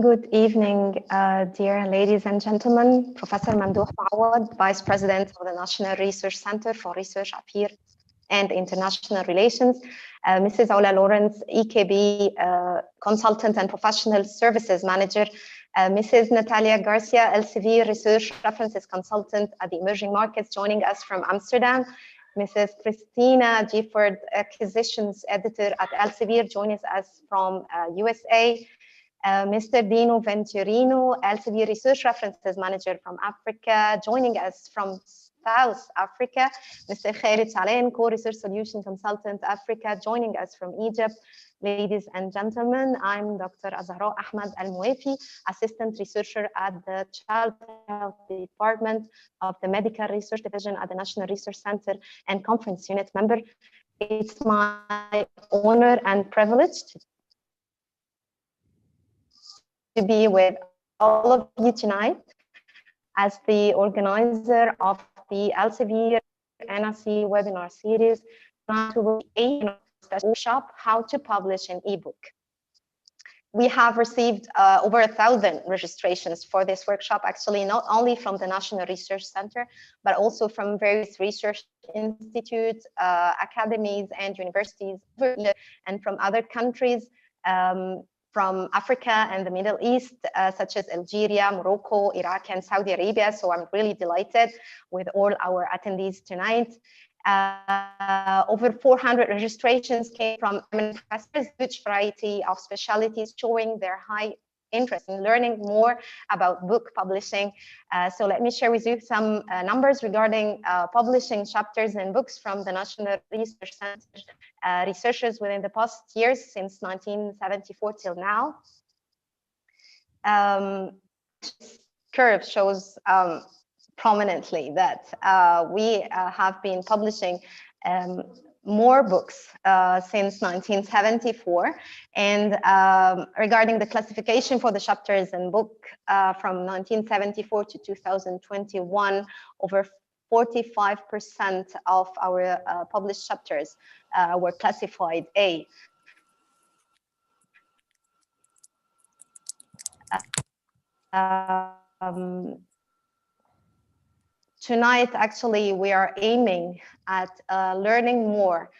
Good evening, dear ladies and gentlemen. Professor Mamdouh Mawad, Vice President of the National Research Center for Research Affairs and International Relations, Mrs. Ola Lawrence, EKB Consultant and Professional Services Manager, Mrs. Natalia Garcia, Elsevier Research References Consultant at the Emerging Markets, joining us from Amsterdam, Mrs. Christina Gifford, Acquisitions Editor at Elsevier, joining us from USA, Mr. Dino Venturino, Elsevier Research References Manager from Africa, joining us from South Africa, Mr. Khalid Saleh, Co-Research Solution Consultant Africa, joining us from Egypt. Ladies and gentlemen, I'm Dr. Azahra Ahmed Al-Muefi, Assistant Researcher at the Child Health Department of the Medical Research Division at the National Research Center and Conference Unit member. It's my honor and privilege to be with all of you tonight as the organizer of the Elsevier NRC webinar series, a special workshop, How to Publish an eBook. We have received over 1,000 registrations for this workshop, actually not only from the National Research Center, but also from various research institutes, academies, and universities, and from other countries, from Africa and the Middle East, such as Algeria, Morocco, Iraq, and Saudi Arabia. So I'm really delighted with all our attendees tonight. Over 400 registrations came from professors, huge variety of specialties, showing their high interest in learning more about book publishing. So let me share with you some numbers regarding publishing chapters and books from the National Research Center researchers within the past years since 1974 till now. Curve shows prominently that we have been publishing more books since 1974, and regarding the classification for the chapters and book from 1974 to 2021, over 45% of our published chapters were classified A. Tonight, actually, we are aiming at learning more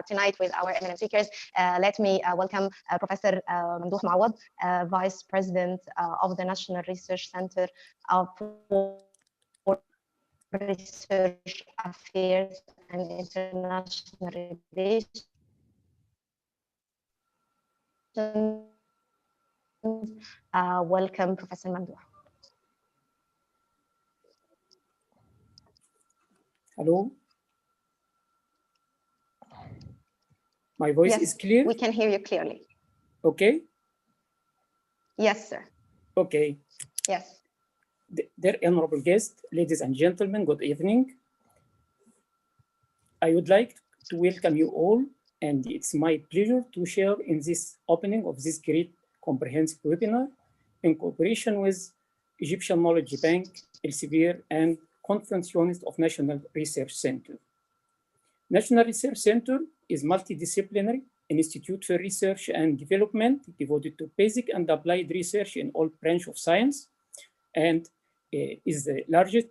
tonight with our eminent speakers. Let me welcome Professor Mamdouh Mawad, Vice President of the National Research Center for Research Affairs and International Relations. Welcome, Professor Mamdouh. Hello. My voice is clear? We can hear you clearly. Okay. Yes, sir. Okay. Yes. Dear honorable guests, ladies and gentlemen, good evening. I would like to welcome you all, and it's my pleasure to share in this opening of this great comprehensive webinar in cooperation with Egyptian Knowledge Bank, Elsevier, and Conference Unit of National Research Center. National Research Center is multidisciplinary institute for research and development devoted to basic and applied research in all branches of science, and is the largest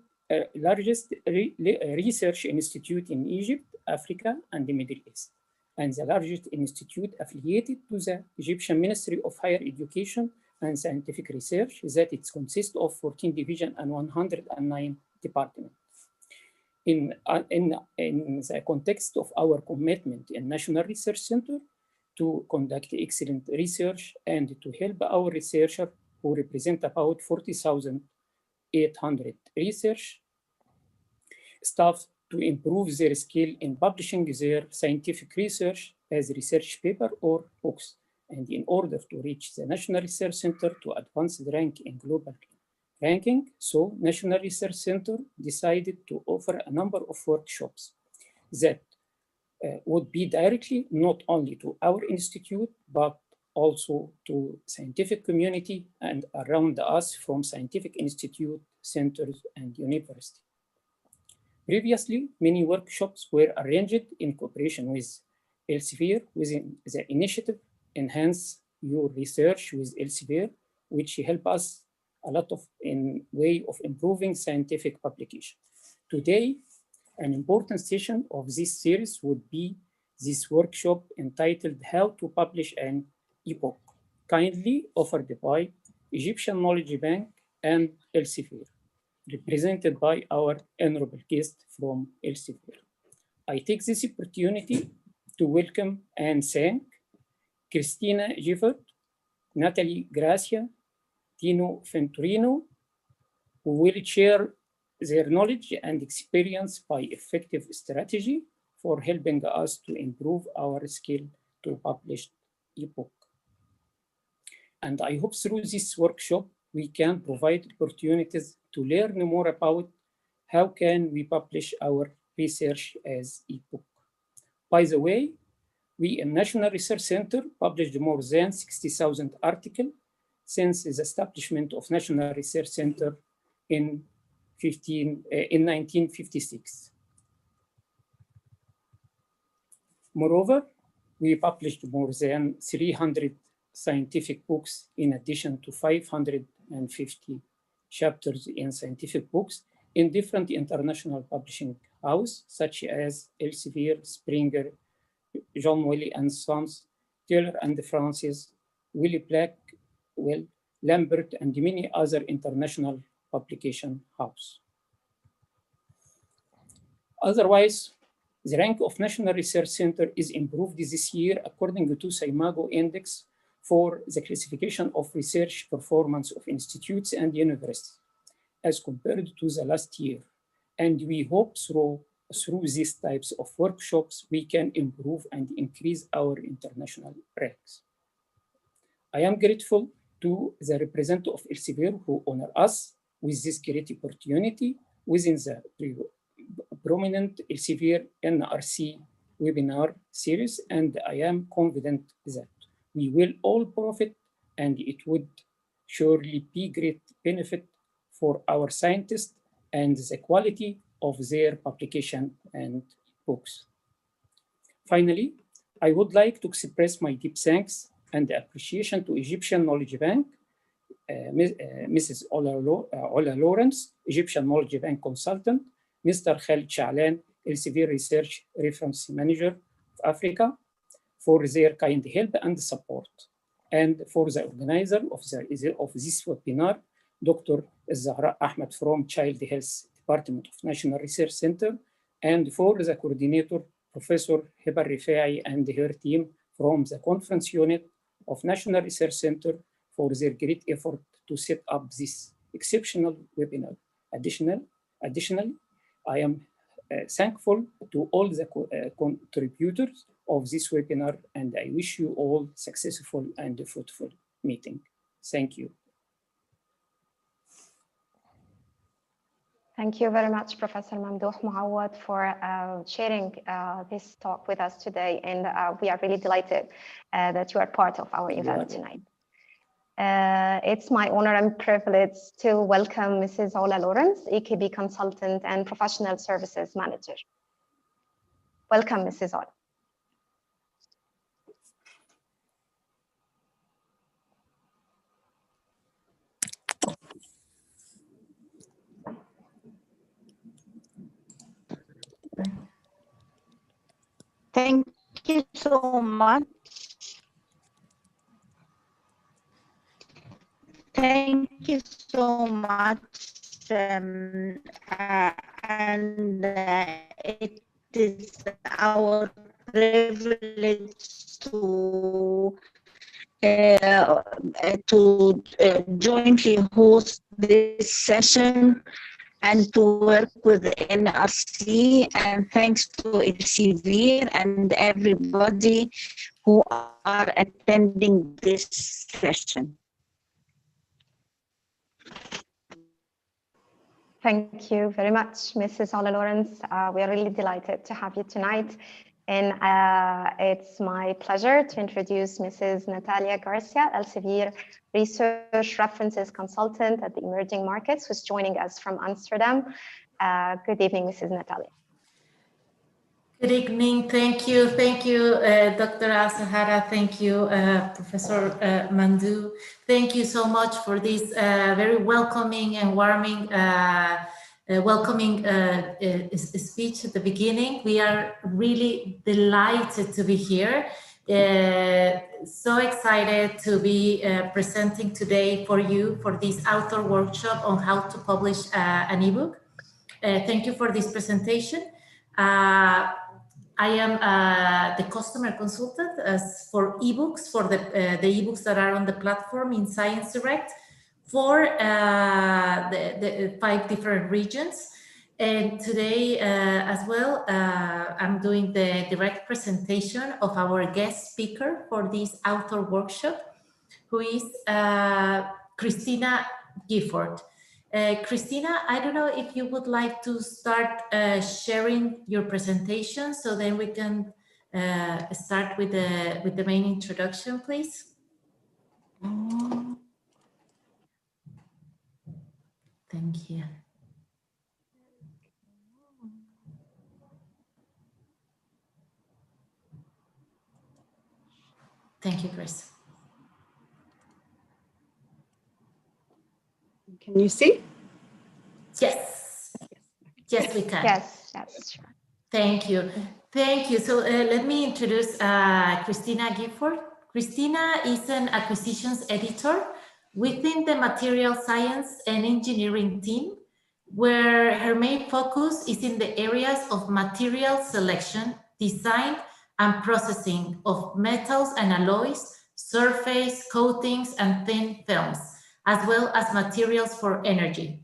research institute in Egypt, Africa, and the Middle East, and the largest institute affiliated to the Egyptian Ministry of Higher Education and Scientific Research, that it consists of 14 divisions and 109 departments. In the context of our commitment in National Research Center to conduct excellent research and to help our researchers who represent about 40,800 research staff to improve their skill in publishing their scientific research as research paper or books, and in order to reach the National Research Center to advance the rank in global ranking, so National Research Center decided to offer a number of workshops that would be directly not only to our institute, but also to scientific community and around us from scientific institute, centers, and university. Previously, many workshops were arranged in cooperation with Elsevier within the initiative Enhance your research with Elsevier, which help us a lot of in way of improving scientific publication. Today, an important session of this series would be this workshop entitled How to Publish an eBook, kindly offered by Egyptian Knowledge Bank and Elsevier, represented by our honorable guest from Elsevier. I take this opportunity to welcome and thank Christina Gifford, Natalie Gracia, Tino Venturino, who will share their knowledge and experience by effective strategy for helping us to improve our skill to publish ebook. And I hope through this workshop, we can provide opportunities to learn more about how can we publish our research as ebook. By the way, we in National Research Center published more than 60,000 articles since the establishment of National Research Center in 1956. Moreover, we published more than 300 scientific books in addition to 550 chapters in scientific books in different international publishing houses such as Elsevier, Springer, John Wiley and Sons, Taylor and Francis, Wiley Blackwell, Lambert, and many other international publication houses. Otherwise, the rank of National Research Center is improved this year according to SIMAGO Index for the classification of research performance of institutes and universities as compared to the last year. And we hope through these types of workshops, we can improve and increase our international ranks. I am grateful to the representative of Elsevier who honor us with this great opportunity within the prominent Elsevier NRC webinar series, and I am confident that we will all profit and it would surely be great benefit for our scientists and the quality of their publication and books. Finally, I would like to express my deep thanks and appreciation to Egyptian Knowledge Bank, Mrs. Ola Lawrence, Egyptian Knowledge Bank consultant, Mr. Khalid Sha'lan, Elsevier Research Reference Manager of Africa, for their kind help and support, and for the organizer of this webinar, Dr. Zahra Ahmed from Child Health Department of National Research Center, and for the coordinator, Professor Hiba Rifai and her team from the conference unit of National Research Center for their great effort to set up this exceptional webinar. Additionally, I am thankful to all the contributors of this webinar, and I wish you all successful and fruitful meeting. Thank you. Thank you very much, Professor Mamdouh Mouawad, for sharing this talk with us today. And we are really delighted that you are part of our event tonight. It's my honor and privilege to welcome Mrs. Ola Lawrence, EKB Consultant and Professional Services Manager. Welcome, Mrs. Ola. Thank you so much. Thank you so much. It is our privilege to jointly host this session and to work with the NRC, and thanks to Elsevier and everybody who are attending this session. Thank you very much, Mrs. Ola Lawrence. We are really delighted to have you tonight. And it's my pleasure to introduce Mrs. Natalia Garcia, Elsevier Research References Consultant at the Emerging Markets, who's joining us from Amsterdam. Good evening, Mrs. Natalia. Good evening. Thank you. Thank you, Dr. Al-Sahara. Thank you, Professor Mandu. Thank you so much for this very welcoming and warming speech at the beginning. We are really delighted to be here. So excited to be presenting today for you for this outdoor workshop on how to publish an ebook. Thank you for this presentation. I am the customer consultant for ebooks, for the ebooks that are on the platform in Science Direct for the 5 different regions. And today as well, I'm doing the direct presentation of our guest speaker for this outdoor workshop, who is Christina Gifford. Christina, I don't know if you would like to start sharing your presentation, so then we can start with the main introduction, please. Thank you. Thank you, Chris. Can you see? Yes. Yes, we can. Yes, that's sure. Thank you. Thank you. So let me introduce Christina Gifford. Christina is an acquisitions editor within the material science and engineering team, where her main focus is in the areas of material selection, design, and processing of metals and alloys, surface, coatings, and thin films, as well as materials for energy.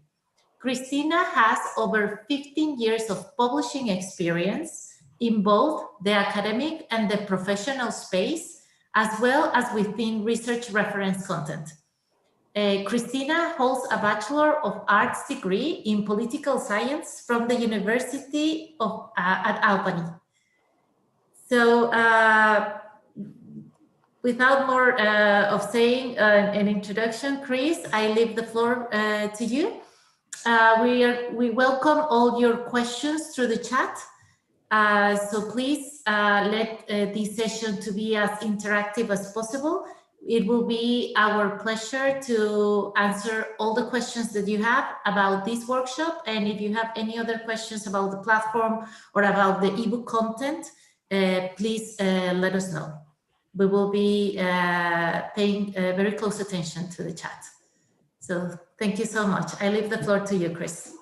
Christina has over 15 years of publishing experience in both the academic and the professional space, as well as within research reference content. Christina holds a Bachelor of Arts degree in political science from the University of at Albany. So without more of saying an introduction, Chris, I leave the floor to you. We welcome all your questions through the chat. So please let this session to be as interactive as possible. It will be our pleasure to answer all the questions that you have about this workshop. And if you have any other questions about the platform or about the ebook content, please let us know. We will be paying very close attention to the chat. So thank you so much. I leave the floor to you, Chris.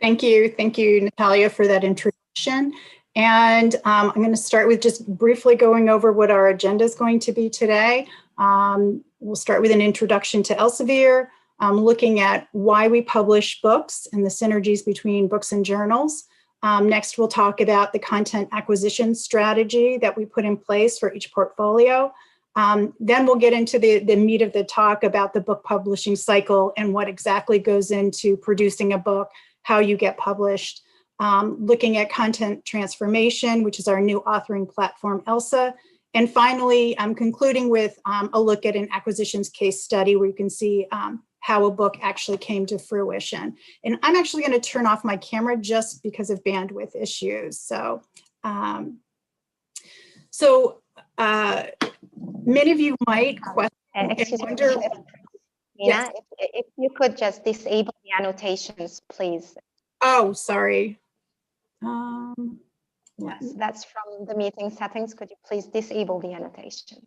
Thank you. Thank you, Natalia, for that introduction. And I'm going to start with just briefly going over what our agenda is going to be today. We'll start with an introduction to Elsevier, looking at why we publish books and the synergies between books and journals. Next, we'll talk about the content acquisition strategy that we put in place for each portfolio. Then we'll get into the meat of the talk about the book publishing cycle and what exactly goes into producing a book, how you get published, looking at content transformation, which is our new authoring platform, ELSA. And finally, I'm concluding with a look at an acquisitions case study where you can see how a book actually came to fruition. And I'm actually going to turn off my camera just because of bandwidth issues. So, many of you might question and wonder. Yes. If you could just disable the annotations, please. Oh, sorry. Yes, that's from the meeting settings. Could you please disable the annotation?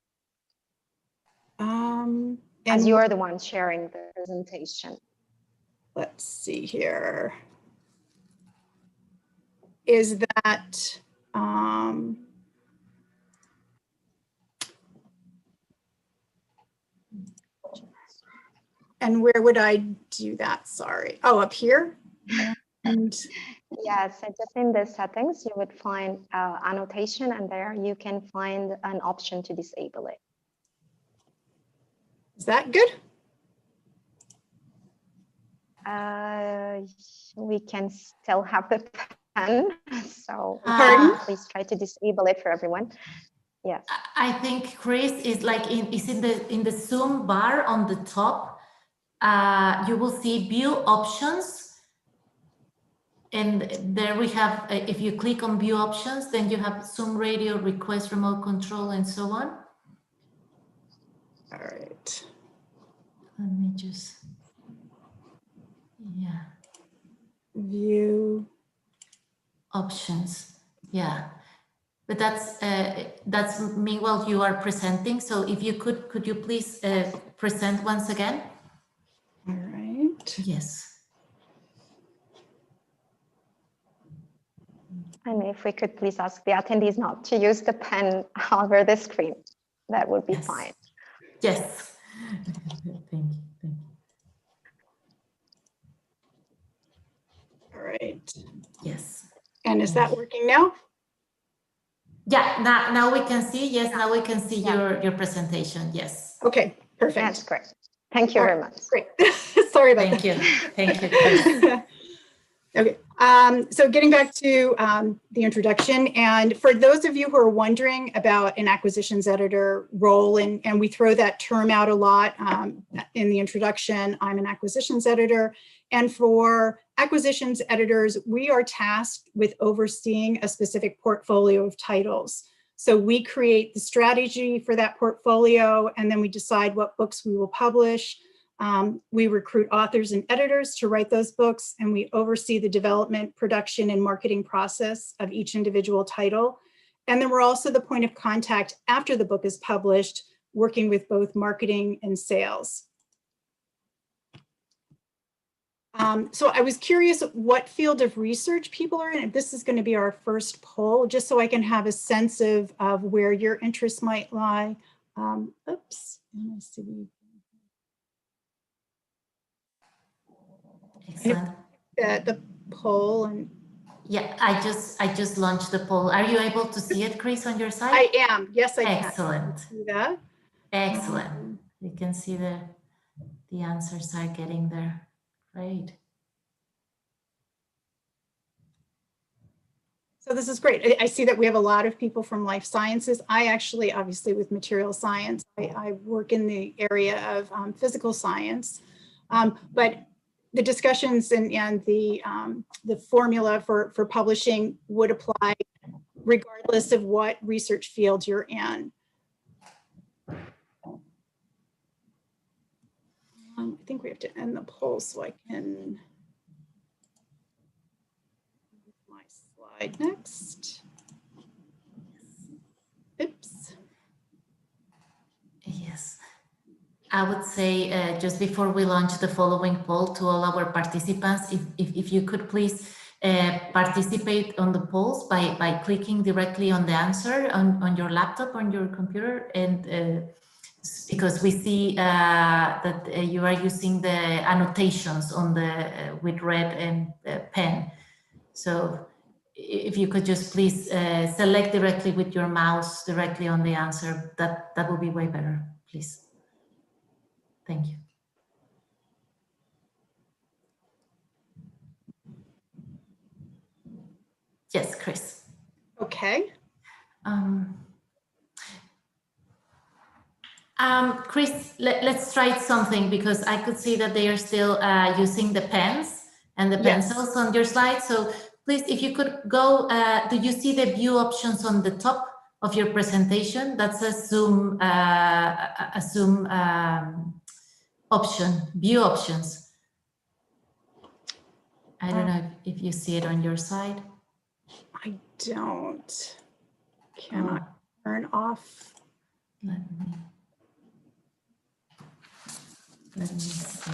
As you are the one sharing the presentation. Let's see here. Is that and where would I do that? Sorry. Oh, up here. And yes, so just in the settings, you would find annotation, and there you can find an option to disable it. Is that good? We can still have the pen, so please try to disable it for everyone. Yes. I think Chris is like is in the Zoom bar on the top. You will see view options. And there we have, if you click on view options, then you have Zoom radio, request remote control, and so on. All right. Let me just, yeah. View Options, yeah. But that's meanwhile you are presenting. So if you could you please present once again? All right. Yes. And if we could please ask the attendees not to use the pen over the screen, that would be Yes. fine. Yes. Thank you. Thank you. All right. Yes. And is that working now? Yeah. Now we can see. Yes. Now we can see your presentation. Yes. Okay. Perfect. That's great. Thank you very much. Great. Sorry about Thank that. you. Thank you, Chris. Okay, so getting back to the introduction, and for those of you who are wondering about an acquisitions editor role, and we throw that term out a lot in the introduction, I'm an acquisitions editor, and for acquisitions editors, we are tasked with overseeing a specific portfolio of titles. So we create the strategy for that portfolio, and then we decide what books we will publish. We recruit authors and editors to write those books, and we oversee the development, production, and marketing process of each individual title. And then we're also the point of contact after the book is published, working with both marketing and sales. So I was curious what field of research people are in. This is going to be our first poll, just so I can have a sense of where your interests might lie. Oops, let me see. Excellent. The poll, and Yeah, I just launched the poll. Are you able to see it, Chris, on your side? I am. Yes, I can. Excellent. See that? Excellent. You can see the answers are getting there. Great. So this is great. I see that we have a lot of people from life sciences. I actually, obviously with material science, I work in the area of physical science, but the discussions and the formula for publishing would apply regardless of what research field you're in. I think we have to end the poll so I can move my slide next. Oops. Yes. I would say just before we launch the following poll to all our participants, if you could please participate on the polls by clicking directly on the answer on your laptop, on your computer, and because we see that you are using the annotations on the with red and pen. So if you could just please select directly with your mouse directly on the answer, that would be way better, please. Thank you. Yes, Chris. Okay. Chris, let's try something, because I could see that they are still using the pens and the pencils on your slide. So please, if you could go, do you see the view options on the top of your presentation? That's a Zoom option, view options. I don't know if you see it on your side. I don't. Can I turn off? Let me see.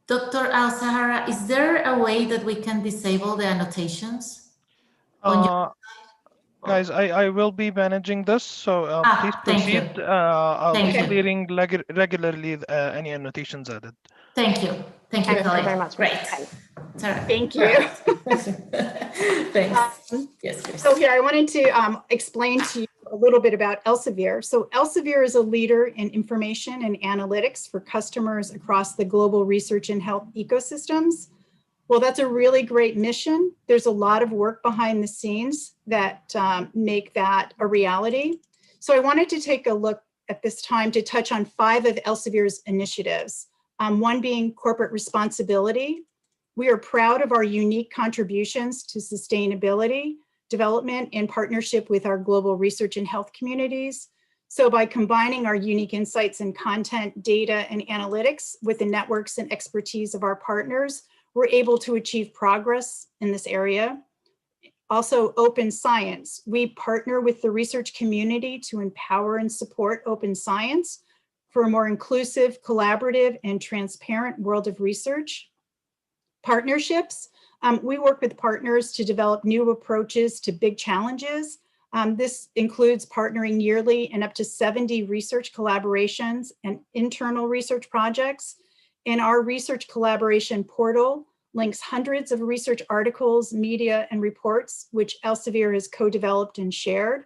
Dr. Al-Sahara, is there a way that we can disable the annotations? Guys, I will be managing this, so please proceed. I'll be clearing regularly any annotations added. Thank you. Thank you, Thank you very much. Great. Thank you. Thanks. Yes, please. So here, I wanted to explain to you a little bit about Elsevier. So Elsevier is a leader in information and analytics for customers across the global research and health ecosystems. Well, that's a really great mission. There's a lot of work behind the scenes that make that a reality. So I wanted to take a look at this time to touch on 5 of Elsevier's initiatives. One being corporate responsibility, We are proud of our unique contributions to sustainability development in partnership with our global research and health communities. So by combining our unique insights in content, data, and analytics with the networks and expertise of our partners, we're able to achieve progress in this area. Also, open science. We partner with the research community to empower and support open science for a more inclusive, collaborative, and transparent world of research. Partnerships. We work with partners to develop new approaches to big challenges. This includes partnering yearly in up to 70 research collaborations and internal research projects. And our research collaboration portal links hundreds of research articles, media, and reports, which Elsevier has co-developed and shared.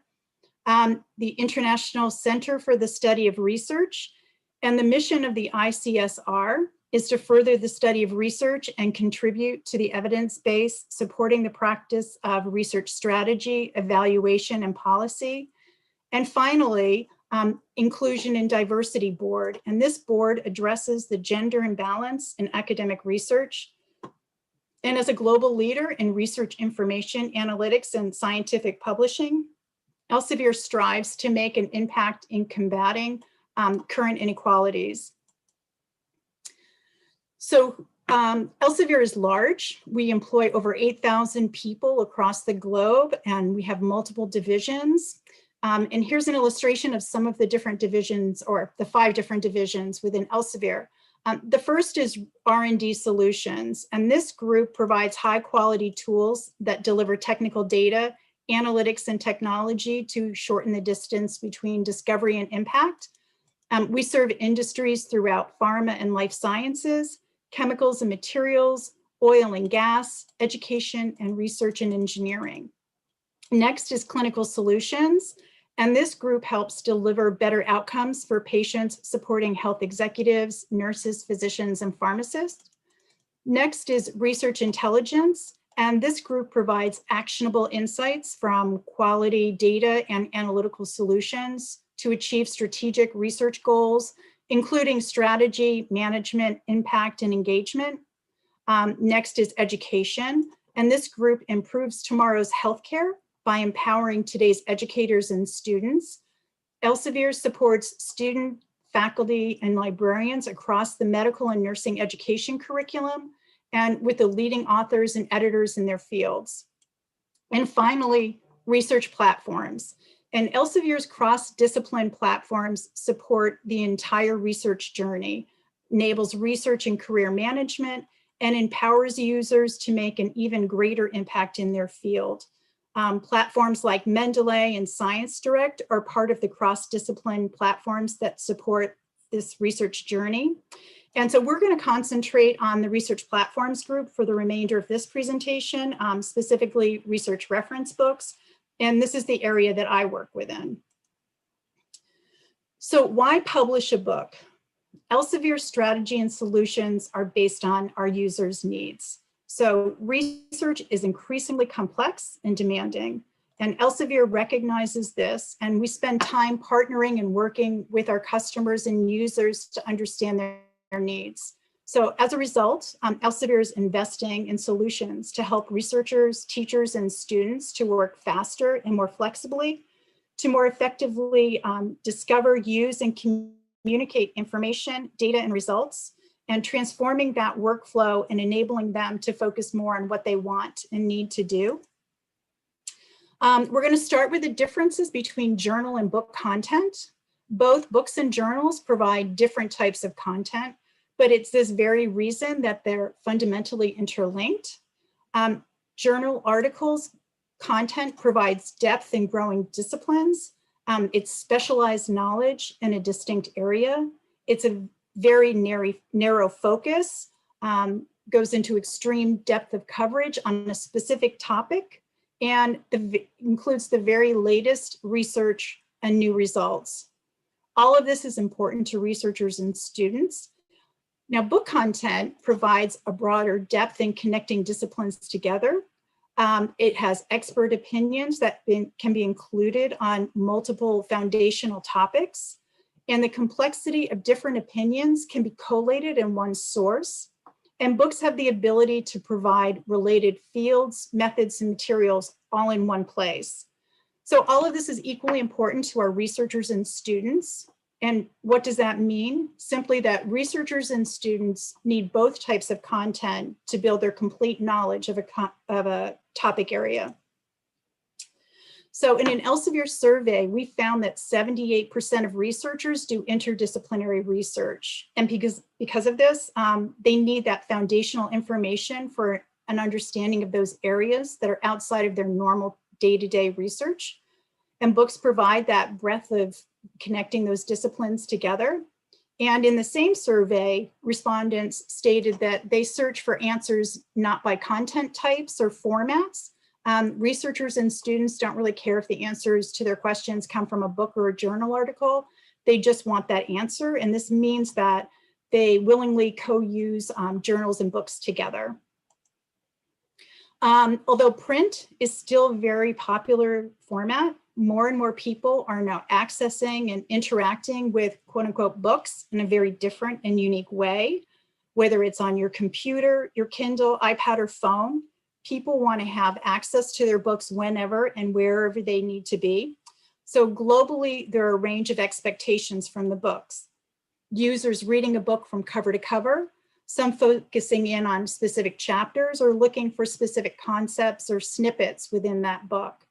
The International Center for the Study of Research, and the mission of the ICSR is to further the study of research and contribute to the evidence base supporting the practice of research strategy, evaluation, and policy. And finally, Inclusion and Diversity Board. And this board addresses the gender imbalance in academic research. And as a global leader in research information, analytics, and scientific publishing, Elsevier strives to make an impact in combating current inequalities. So Elsevier is large. We employ over 8,000 people across the globe, and we have multiple divisions. And here's an illustration of some of the different divisions, or the 5 different divisions within Elsevier. The first is R&D Solutions, and this group provides high quality tools that deliver technical data, analytics, and technology to shorten the distance between discovery and impact. We serve industries throughout pharma and life sciences, chemicals and materials, oil and gas, education, and research and engineering. Next is Clinical Solutions, and this group helps deliver better outcomes for patients, supporting health executives, nurses, physicians, and pharmacists. Next is Research Intelligence, and this group provides actionable insights from quality data and analytical solutions to achieve strategic research goals, including strategy, management, impact, and engagement. Next is Education, and this group improves tomorrow's healthcare by empowering today's educators and students. Elsevier supports student, faculty, and librarians across the medical and nursing education curriculum, and with the leading authors and editors in their fields. And finally, Research Platforms. And Elsevier's cross-discipline platforms support the entire research journey, enables research and career management, and empowers users to make an even greater impact in their field. Platforms like Mendeley and Science Direct are part of the cross-discipline platforms that support this research journey. And so we're going to concentrate on the Research Platforms group for the remainder of this presentation, specifically research reference books. And this is the area that I work within. So why publish a book? Elsevier's strategy and solutions are based on our users' needs. So research is increasingly complex and demanding, and Elsevier recognizes this, and we spend time partnering and working with our customers and users to understand their needs. So as a result, Elsevier is investing in solutions to help researchers, teachers, and students to work faster and more flexibly, to more effectively discover, use, and communicate information, data, and results, and transforming that workflow and enabling them to focus more on what they want and need to do. We're going to start with the differences between journal and book content. Both books and journals provide different types of content, but it's this very reason that they're fundamentally interlinked. Journal articles content provides depth in growing disciplines. It's specialized knowledge in a distinct area. It's a very narrow focus, goes into extreme depth of coverage on a specific topic, and includes the very latest research and new results. All of this is important to researchers and students. Now, book content provides a broader depth in connecting disciplines together. It has expert opinions that can be included on multiple foundational topics, and the complexity of different opinions can be collated in one source. And books have the ability to provide related fields, methods, and materials all in one place. So all of this is equally important to our researchers and students. And what does that mean? Simply that researchers and students need both types of content to build their complete knowledge of a topic area. So in an Elsevier survey, we found that 78% of researchers do interdisciplinary research. And because of this, they need that foundational information for an understanding of those areas that are outside of their normal day-to-day research. And books provide that breadth of connecting those disciplines together. And in the same survey, respondents stated that they search for answers not by content types or formats. Researchers and students don't really care if the answers to their questions come from a book or a journal article. They just want that answer. And this means that they willingly co-use journals and books together. Although print is still a very popular format, more and more people are now accessing and interacting with quote unquote books in a very different and unique way, whether it's on your computer, your Kindle, iPad, or phone. People want to have access to their books whenever and wherever they need to be. So globally, there are a range of expectations from the books. Users reading a book from cover to cover, some focusing in on specific chapters or looking for specific concepts or snippets within that book.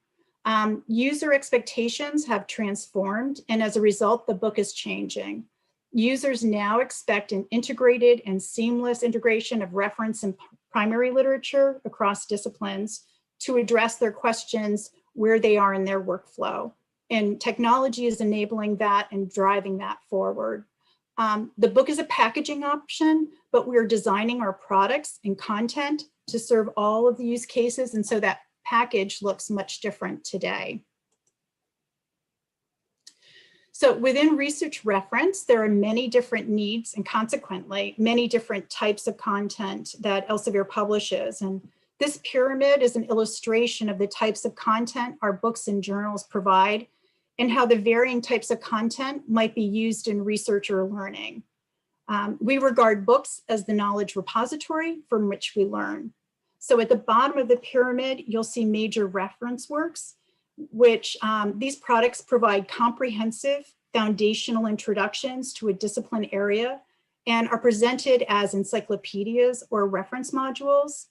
User expectations have transformed, and as a result, the book is changing. Users now expect an integrated and seamless integration of reference and primary literature across disciplines to address their questions where they are in their workflow. And technology is enabling that and driving that forward. The book is a packaging option, but we're designing our products and content to serve all of the use cases, and so that package looks much different today. So within research reference, there are many different needs and consequently many different types of content that Elsevier publishes. And this pyramid is an illustration of the types of content our books and journals provide and how the varying types of content might be used in research or learning. We regard books as the knowledge repository from which we learn. So at the bottom of the pyramid, you'll see major reference works, which these products provide comprehensive foundational introductions to a discipline area and are presented as encyclopedias or reference modules.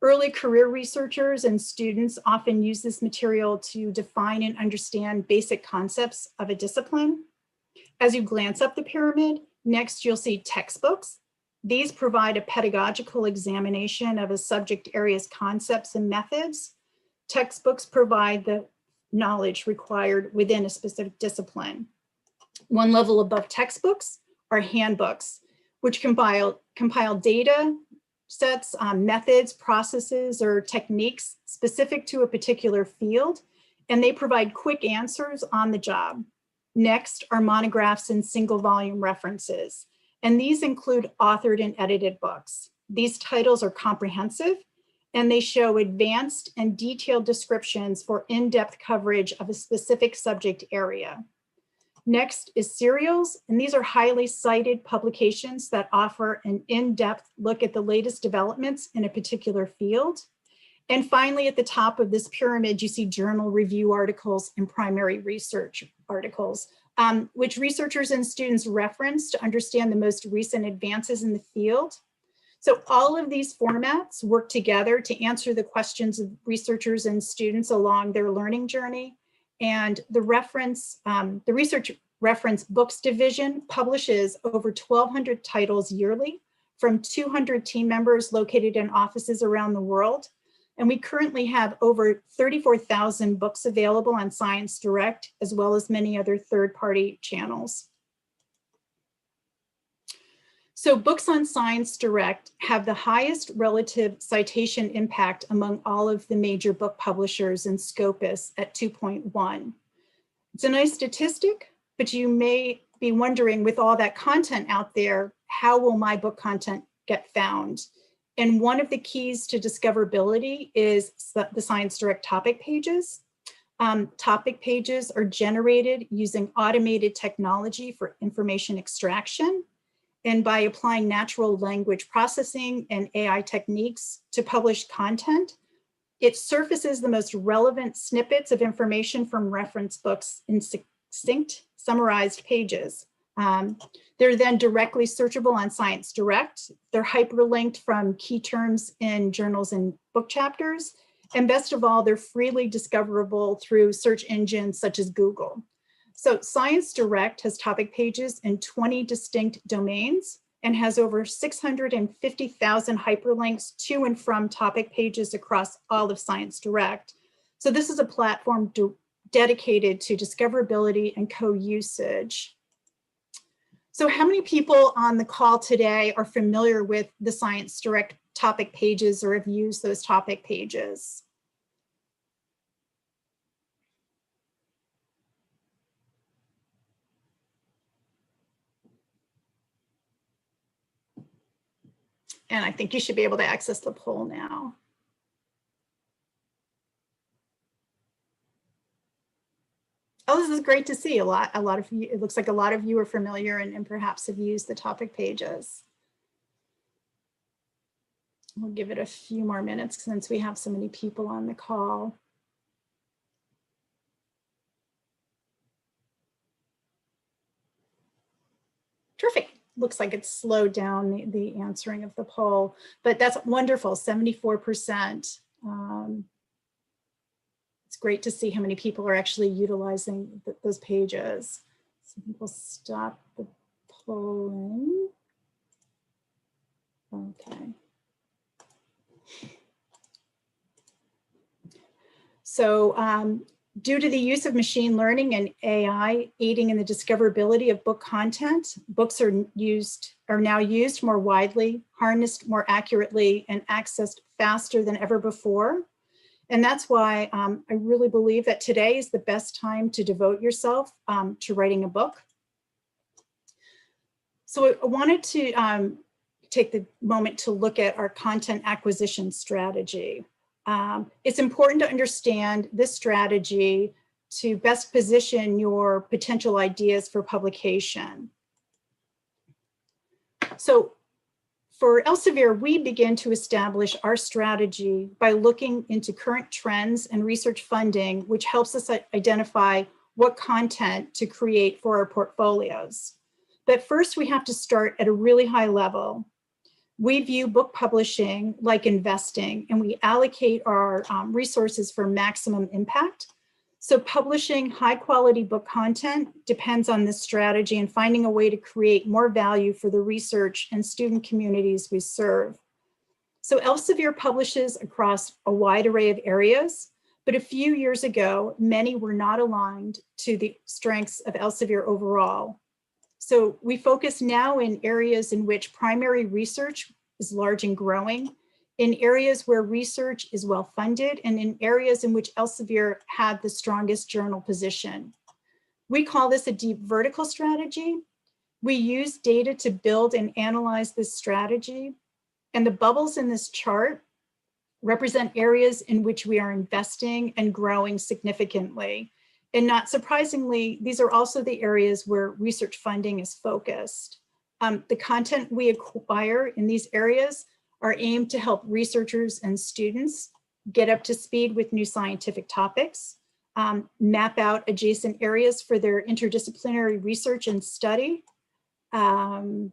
Early career researchers and students often use this material to define and understand basic concepts of a discipline. As you glance up the pyramid, next you'll see textbooks. These provide a pedagogical examination of a subject area's concepts and methods. Textbooks provide the knowledge required within a specific discipline. One level above textbooks are handbooks, which compile data sets, methods, processes, or techniques specific to a particular field, and they provide quick answers on the job. Next are monographs and single volume references, and these include authored and edited books. These titles are comprehensive, and they show advanced and detailed descriptions for in-depth coverage of a specific subject area. Next is serials, and these are highly cited publications that offer an in-depth look at the latest developments in a particular field. And finally, at the top of this pyramid, you see journal review articles and primary research articles, which researchers and students reference to understand the most recent advances in the field. So all of these formats work together to answer the questions of researchers and students along their learning journey. And the research reference books division publishes over 1,200 titles yearly from 200 team members located in offices around the world. And we currently have over 34,000 books available on Science Direct, as well as many other third-party channels. So books on Science Direct have the highest relative citation impact among all of the major book publishers in Scopus at 2.1. It's a nice statistic, but you may be wondering, with all that content out there, how will my book content get found? And one of the keys to discoverability is the Science Direct topic pages. Topic pages are generated using automated technology for information extraction. and by applying natural language processing and AI techniques to publish content, it surfaces the most relevant snippets of information from reference books in succinct, summarized pages. They're then directly searchable on Science Direct. They're hyperlinked from key terms in journals and book chapters. And best of all, they're freely discoverable through search engines such as Google. So Science Direct has topic pages in 20 distinct domains and has over 650,000 hyperlinks to and from topic pages across all of Science Direct. So this is a platform dedicated to discoverability and co-usage. So how many people on the call today are familiar with the Science Direct topic pages or have used those topic pages? And I think you should be able to access the poll now. Oh, this is great to see. A lot of you, it looks like a lot of you are familiar and perhaps have used the topic pages. We'll give it a few more minutes since we have so many people on the call. Terrific. Looks like it's slowed down the answering of the poll, but that's wonderful, 74%. It's great to see how many people are actually utilizing those pages. So we'll stop the polling. Okay. So due to the use of machine learning and AI aiding in the discoverability of book content, books are now used more widely, harnessed more accurately, and accessed faster than ever before. And that's why I really believe that today is the best time to devote yourself to writing a book. So I wanted to take the moment to look at our content acquisition strategy. It's important to understand this strategy to best position your potential ideas for publication. So for Elsevier, we begin to establish our strategy by looking into current trends and research funding, which helps us identify what content to create for our portfolios. But first, we have to start at a really high level. We view book publishing like investing, and we allocate our resources for maximum impact. So publishing high quality book content depends on this strategy and finding a way to create more value for the research and student communities we serve. So Elsevier publishes across a wide array of areas, but a few years ago, many were not aligned to the strengths of Elsevier overall. So we focus now in areas in which primary research is large and growing, in areas where research is well funded, and in areas in which Elsevier had the strongest journal position. We call this a deep vertical strategy. We use data to build and analyze this strategy. And the bubbles in this chart represent areas in which we are investing and growing significantly. And not surprisingly, these are also the areas where research funding is focused. The content we acquire in these areas are aimed to help researchers and students get up to speed with new scientific topics, map out adjacent areas for their interdisciplinary research and study, and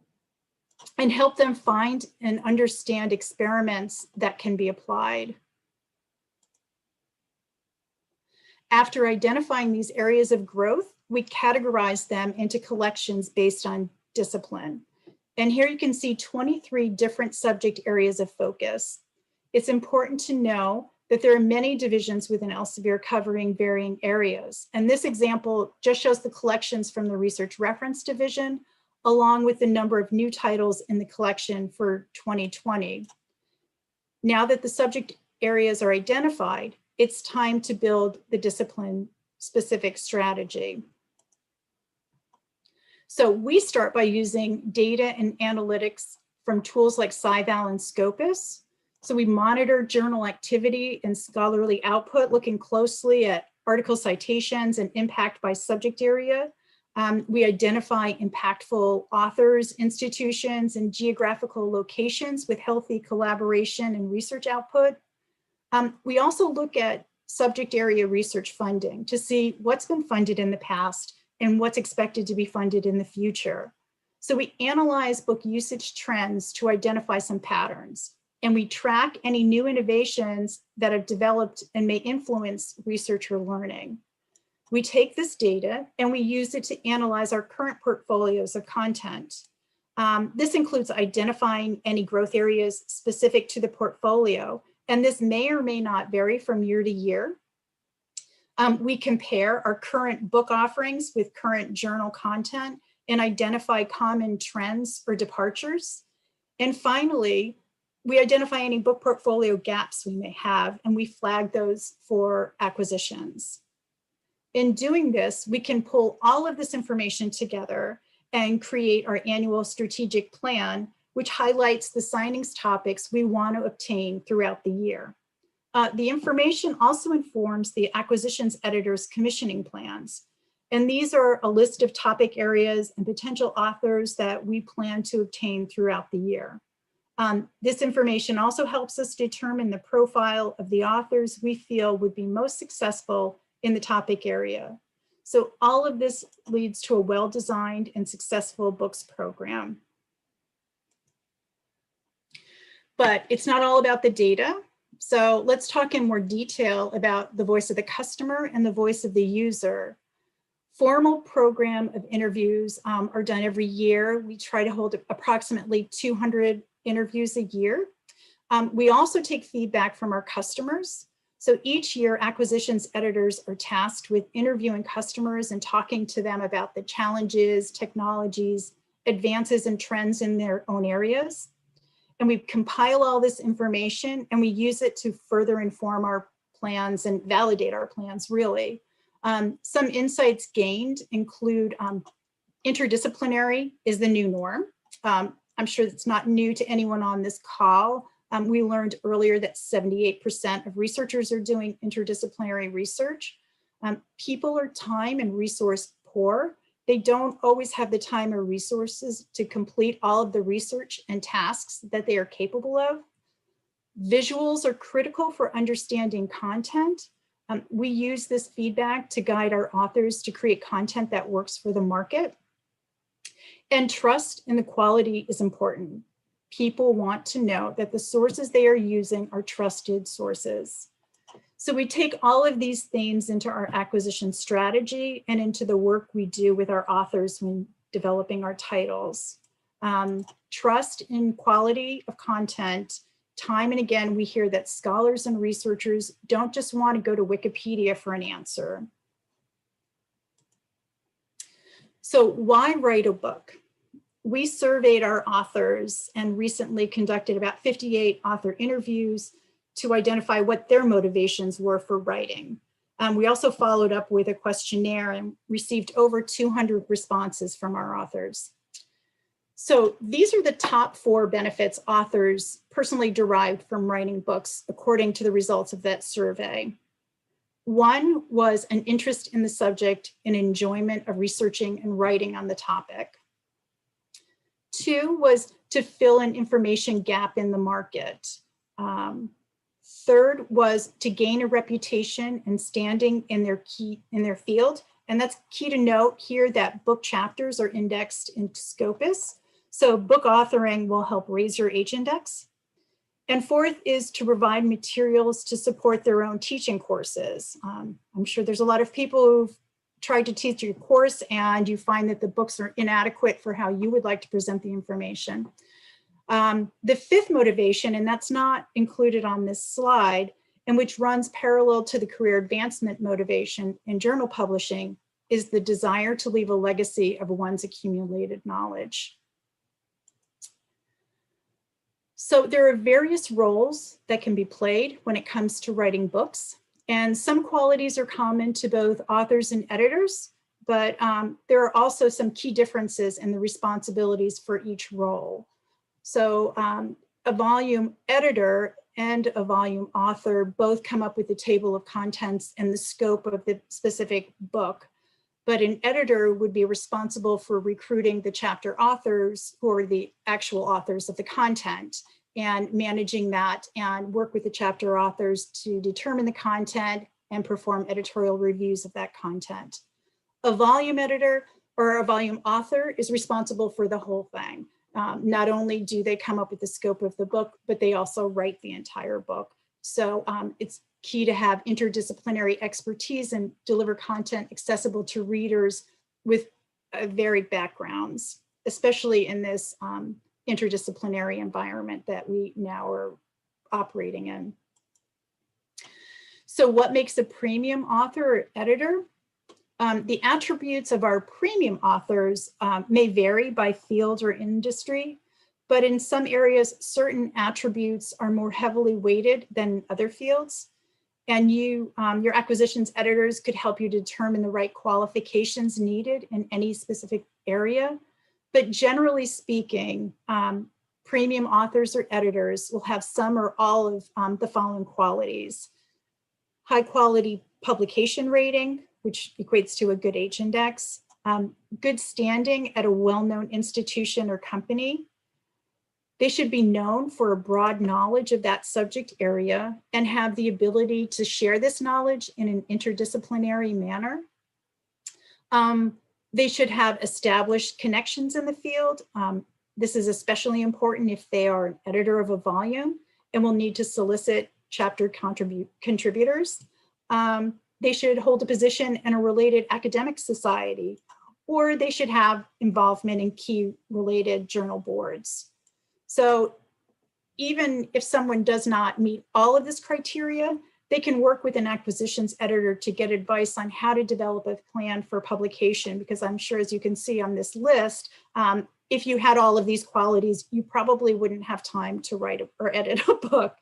help them find and understand experiments that can be applied. After identifying these areas of growth, we categorize them into collections based on discipline. And here you can see 23 different subject areas of focus. It's important to know that there are many divisions within Elsevier covering varying areas. And this example just shows the collections from the Research Reference Division, along with the number of new titles in the collection for 2020. Now that the subject areas are identified, it's time to build the discipline-specific strategy. So we start by using data and analytics from tools like SciVal and Scopus. So we monitor journal activity and scholarly output, looking closely at article citations and impact by subject area. We identify impactful authors, institutions, and geographical locations with healthy collaboration and research output. We also look at subject area research funding to see what's been funded in the past and what's expected to be funded in the future. So we analyze book usage trends to identify some patterns, and we track any new innovations that have developed and may influence researcher learning. We take this data and we use it to analyze our current portfolios of content. This includes identifying any growth areas specific to the portfolio, and this may or may not vary from year to year. We compare our current book offerings with current journal content and identify common trends or departures. And finally, we identify any book portfolio gaps we may have, and we flag those for acquisitions. In doing this, we can pull all of this information together and create our annual strategic plan, which highlights the signings topics we want to obtain throughout the year. The information also informs the acquisitions editor's commissioning plans. And these are a list of topic areas and potential authors that we plan to obtain throughout the year. This information also helps us determine the profile of the authors we feel would be most successful in the topic area. So all of this leads to a well-designed and successful books program. But it's not all about the data. So let's talk in more detail about the voice of the customer and the voice of the user. Formal program of interviews are done every year. We try to hold approximately 200 interviews a year. We also take feedback from our customers. So each year, acquisitions editors are tasked with interviewing customers and talking to them about the challenges, technologies, advances, and trends in their own areas. And we compile all this information and we use it to further inform our plans and validate our plans, really. Some insights gained include interdisciplinary is the new norm. I'm sure it's not new to anyone on this call. We learned earlier that 78% of researchers are doing interdisciplinary research. People are time and resource poor. They don't always have the time or resources to complete all of the research and tasks that they are capable of. Visuals are critical for understanding content. We use this feedback to guide our authors to create content that works for the market. And trust in the quality is important. People want to know that the sources they are using are trusted sources. So we take all of these themes into our acquisition strategy and into the work we do with our authors when developing our titles. Trust in quality of content. Time and again, we hear that scholars and researchers don't just want to go to Wikipedia for an answer. So why write a book? We surveyed our authors and recently conducted about 58 author interviews to identify what their motivations were for writing. We also followed up with a questionnaire and received over 200 responses from our authors. So these are the top 4 benefits authors personally derived from writing books according to the results of that survey. 1 was an interest in the subject and enjoyment of researching and writing on the topic. 2 was to fill an information gap in the market. 3rd was to gain a reputation and standing in their field. And that's key to note here that book chapters are indexed in Scopus. So book authoring will help raise your H-index. And 4th is to provide materials to support their own teaching courses. I'm sure there's a lot of people who've tried to teach your course and you find that the books are inadequate for how you would like to present the information. The 5th motivation, and that's not included on this slide, and which runs parallel to the career advancement motivation in journal publishing, is the desire to leave a legacy of one's accumulated knowledge. So there are various roles that can be played when it comes to writing books, and some qualities are common to both authors and editors, but there are also some key differences in the responsibilities for each role. So a volume editor and a volume author both come up with the table of contents and the scope of the specific book. but an editor would be responsible for recruiting the chapter authors who are the actual authors of the content and managing that and work with the chapter authors to determine the content and perform editorial reviews of that content. A volume editor or a volume author is responsible for the whole thing. Not only do they come up with the scope of the book, but they also write the entire book. So it's key to have interdisciplinary expertise and deliver content accessible to readers with varied backgrounds, especially in this interdisciplinary environment that we now are operating in. So what makes a premium author or editor? The attributes of our premium authors may vary by field or industry, but in some areas, certain attributes are more heavily weighted than other fields. And your acquisitions editors could help you determine the right qualifications needed in any specific area. But generally speaking, premium authors or editors will have some or all of the following qualities: high quality publication rating, which equates to a good H-index, good standing at a well-known institution or company. They should be known for a broad knowledge of that subject area and have the ability to share this knowledge in an interdisciplinary manner. They should have established connections in the field. This is especially important if they are an editor of a volume and will need to solicit chapter contributors. They should hold a position in a related academic society, or they should have involvement in key related journal boards. So even if someone does not meet all of this criteria, they can work with an acquisitions editor to get advice on how to develop a plan for publication, because I'm sure, as you can see on this list, if you had all of these qualities, you probably wouldn't have time to write or edit a book.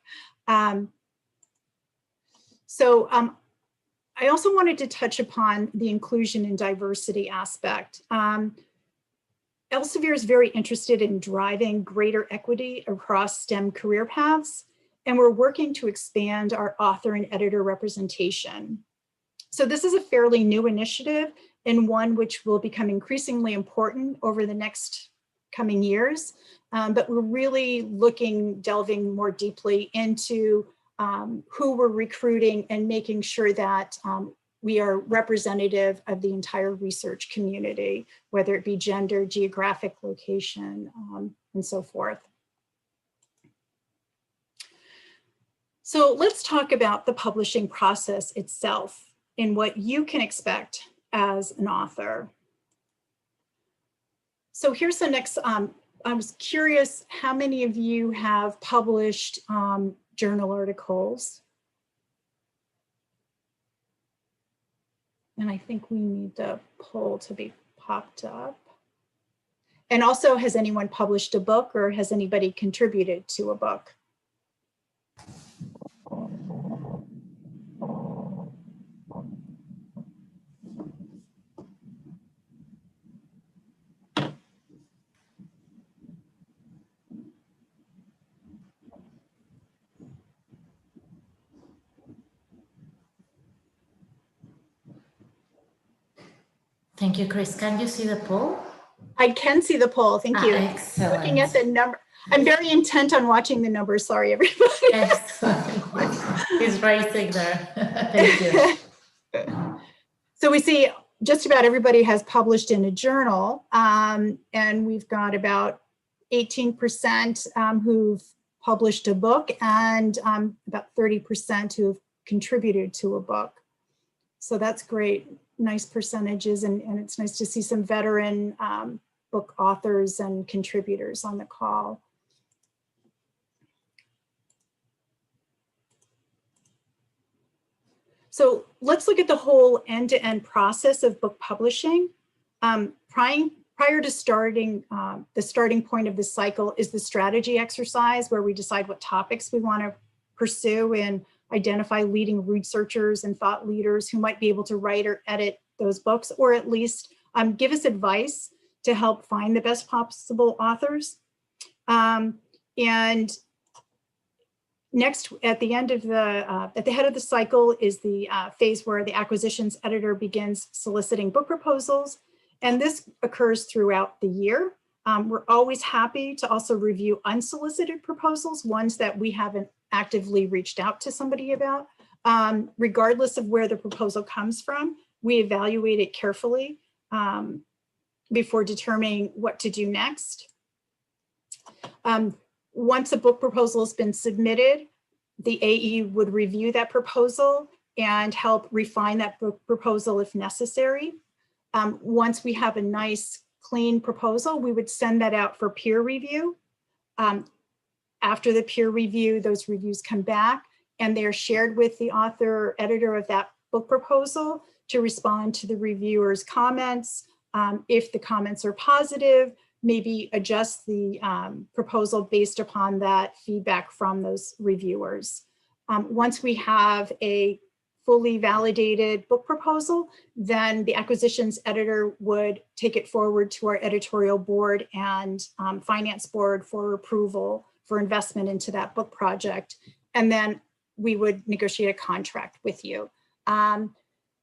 I also wanted to touch upon the inclusion and diversity aspect. Elsevier is very interested in driving greater equity across STEM career paths, and we're working to expand our author and editor representation. So this is a fairly new initiative and one which will become increasingly important over the next coming years, but we're really delving more deeply into who we're recruiting and making sure that we are representative of the entire research community, whether it be gender, geographic location, and so forth. So let's talk about the publishing process itself and what you can expect as an author. So here's the next, I was curious how many of you have published journal articles? And I think we need the poll to be popped up. And also, has anyone published a book, or has anybody contributed to a book? Thank you, Chris. Can you see the poll? I can see the poll. Thank you. Excellent. Looking at the number. I'm very intent on watching the numbers. Sorry, everybody. Excellent. He's rising there. Thank you. So we see just about everybody has published in a journal, and we've got about 18% who've published a book, and about 30% who have contributed to a book. So that's great. Nice percentages, and it's nice to see some veteran book authors and contributors on the call. So let's look at the whole end-to-end process of book publishing. Prior to starting, the starting point of this cycle is the strategy exercise, where we decide what topics we want to pursue and identify leading researchers and thought leaders who might be able to write or edit those books, or at least give us advice to help find the best possible authors. And Next, at the end of at the head of the cycle is the phase where the acquisitions editor begins soliciting book proposals. And this occurs throughout the year. We're always happy to also review unsolicited proposals, ones that we haven't actively reached out to somebody about. Regardless of where the proposal comes from, we evaluate it carefully before determining what to do next. Once a book proposal has been submitted, the AE would review that proposal and help refine that book proposal if necessary. Once we have a nice, clean proposal, we would send that out for peer review. After the peer review, those reviews come back and they're shared with the author or editor of that book proposal to respond to the reviewer's comments. If the comments are positive, maybe adjust the proposal based upon that feedback from those reviewers. Once we have a fully validated book proposal, then the acquisitions editor would take it forward to our editorial board and finance board for approval for investment into that book project. And then we would negotiate a contract with you.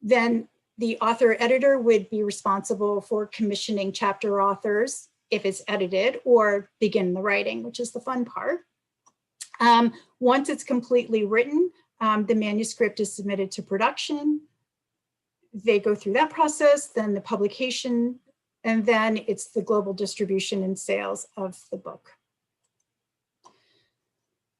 Then the author editor would be responsible for commissioning chapter authors if it's edited, or begin the writing, which is the fun part. Once it's completely written, the manuscript is submitted to production. They go through that process, then the publication, and then it's the global distribution and sales of the book.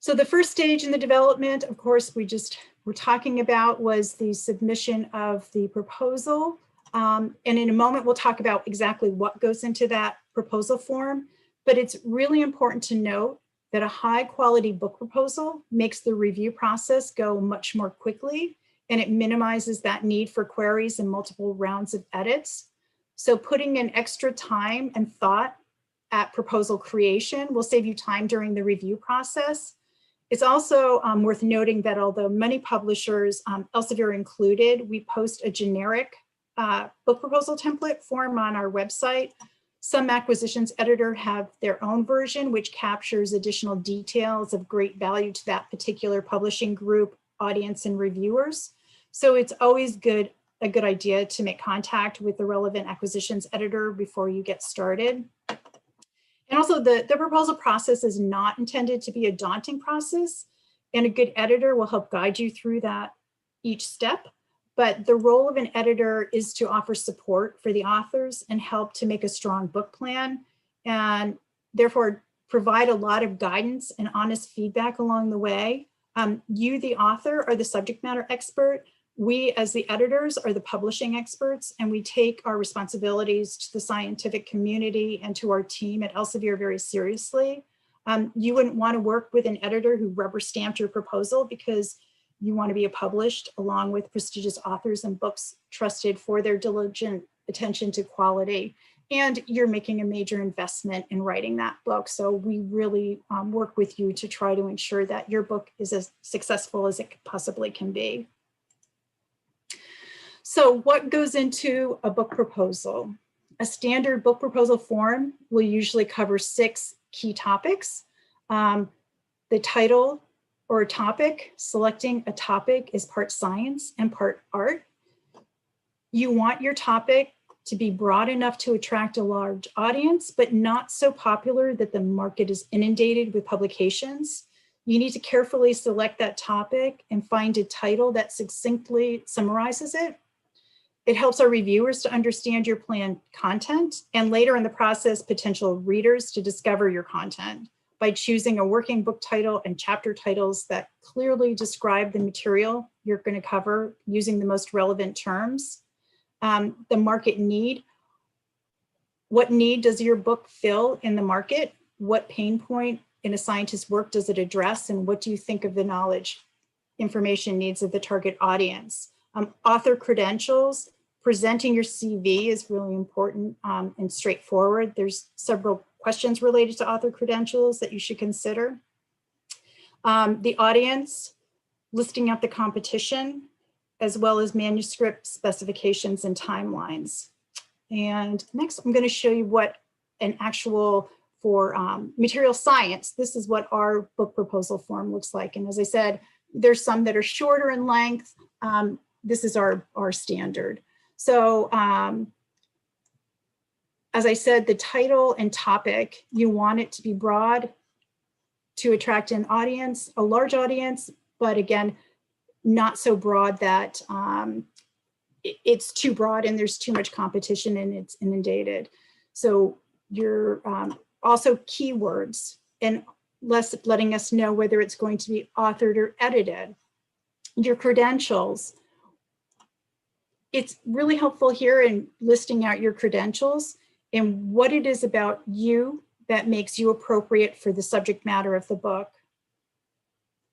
So the first stage in the development, of course, we're talking about was the submission of the proposal. And in a moment, we'll talk about exactly what goes into that proposal form, but it's really important to note that a high quality book proposal makes the review process go much more quickly, and it minimizes that need for queries and multiple rounds of edits. So putting in extra time and thought at proposal creation will save you time during the review process. It's also worth noting that although many publishers, Elsevier included, we post a generic book proposal template form on our website. Some acquisitions editor have their own version, which captures additional details of great value to that particular publishing group, audience, and reviewers. So it's always a good idea to make contact with the relevant acquisitions editor before you get started. And also the proposal process is not intended to be a daunting process, and a good editor will help guide you through that each step. But the role of an editor is to offer support for the authors and help to make a strong book plan, and therefore provide a lot of guidance and honest feedback along the way. You, the author, are the subject matter expert. We, as the editors, are the publishing experts, and we take our responsibilities to the scientific community and to our team at Elsevier very seriously. You wouldn't want to work with an editor who rubber stamped your proposal, because you want to be published along with prestigious authors and books trusted for their diligent attention to quality. And you're making a major investment in writing that book. So we really work with you to try to ensure that your book is as successful as it possibly can be. So what goes into a book proposal? A standard book proposal form will usually cover 6 key topics. The title or a topic. Selecting a topic is part science and part art. You want your topic to be broad enough to attract a large audience, but not so popular that the market is inundated with publications. You need to carefully select that topic and find a title that succinctly summarizes it. It helps our reviewers to understand your planned content, and later in the process, potential readers to discover your content by choosing a working book title and chapter titles that clearly describe the material you're going to cover using the most relevant terms. The market need. What need does your book fill in the market? What pain point in a scientist's work does it address? And what do you think of the knowledge, information needs of the target audience? Author credentials. Presenting your CV is really important and straightforward. There's several questions related to author credentials that you should consider. The audience, listing out the competition, as well as manuscript specifications and timelines. And next, I'm going to show you what an actual for material science, this is what our book proposal form looks like. And as I said, there's some that are shorter in length. This is our standard. So as I said, the title and topic, you want it to be broad to attract an audience, a large audience, but again, not so broad that it's too broad and there's too much competition and it's inundated. So you're also keywords and letting us know whether it's going to be authored or edited. Your credentials. It's really helpful here in listing out your credentials and what it is about you that makes you appropriate for the subject matter of the book.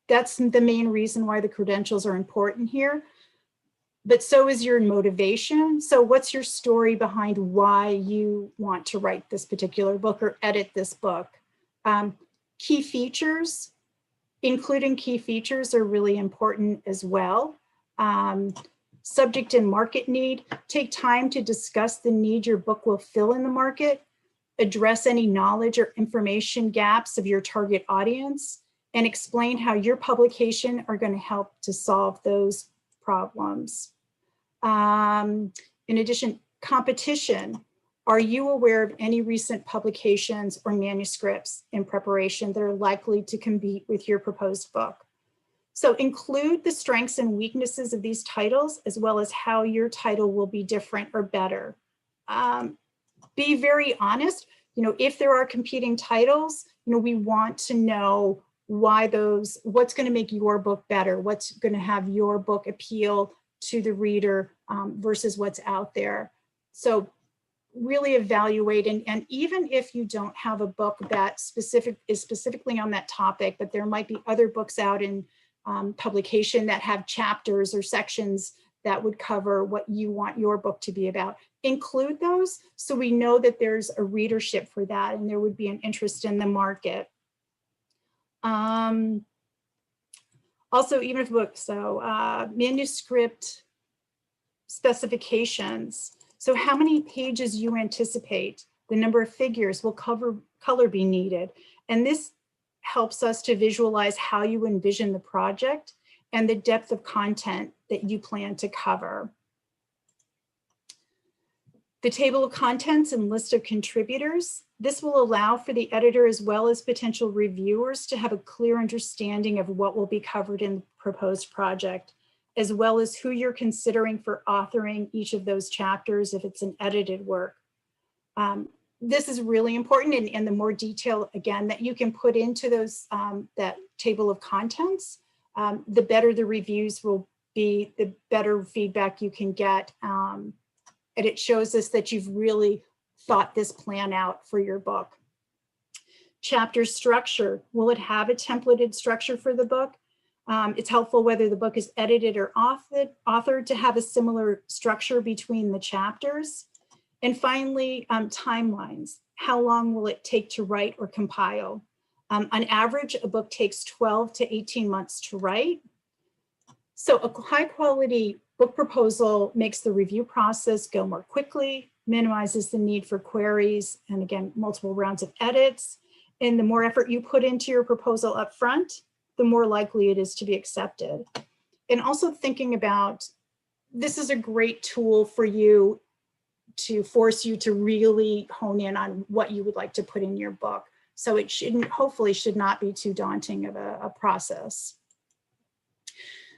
That's the main reason why the credentials are important here, but so is your motivation. So what's your story behind why you want to write this particular book or edit this book? Key features, including key features, are really important as well. Subject and market need. Take time to discuss the need your book will fill in the market, address any knowledge or information gaps of your target audience, and explain how your publication are going to help to solve those problems. In addition, competition. Are you aware of any recent publications or manuscripts in preparation that are likely to compete with your proposed book? So include the strengths and weaknesses of these titles, as well as how your title will be different or better. Be very honest. If there are competing titles, we want to know why what's going to make your book better, what's going to have your book appeal to the reader versus what's out there. So really evaluate, and even if you don't have a book that is specifically on that topic, but there might be other books out in publication that have chapters or sections that would cover what you want your book to be about. Include those so we know that there's a readership for that and there would be an interest in the market. Also, even if books, so manuscript specifications. So how many pages you anticipate, the number of figures, will color be needed. And this helps us to visualize how you envision the project and the depth of content that you plan to cover. The table of contents and list of contributors. This will allow for the editor as well as potential reviewers to have a clear understanding of what will be covered in the proposed project, as well as who you're considering for authoring each of those chapters if it's an edited work. This is really important, and the more detail, again, that you can put into those that table of contents, the better the reviews will be, the better feedback you can get. And it shows us that you've really thought this plan out for your book. Chapter structure. Will it have a templated structure for the book? It's helpful whether the book is edited or authored to have a similar structure between the chapters. And finally, timelines. How long will it take to write or compile? On average, a book takes 12 to 18 months to write. So a high quality book proposal makes the review process go more quickly, minimizes the need for queries, and again, multiple rounds of edits. And the more effort you put into your proposal up front, the more likely it is to be accepted. And also thinking about, this is a great tool for you to force you to really hone in on what you would like to put in your book. So it hopefully should not be too daunting of a process.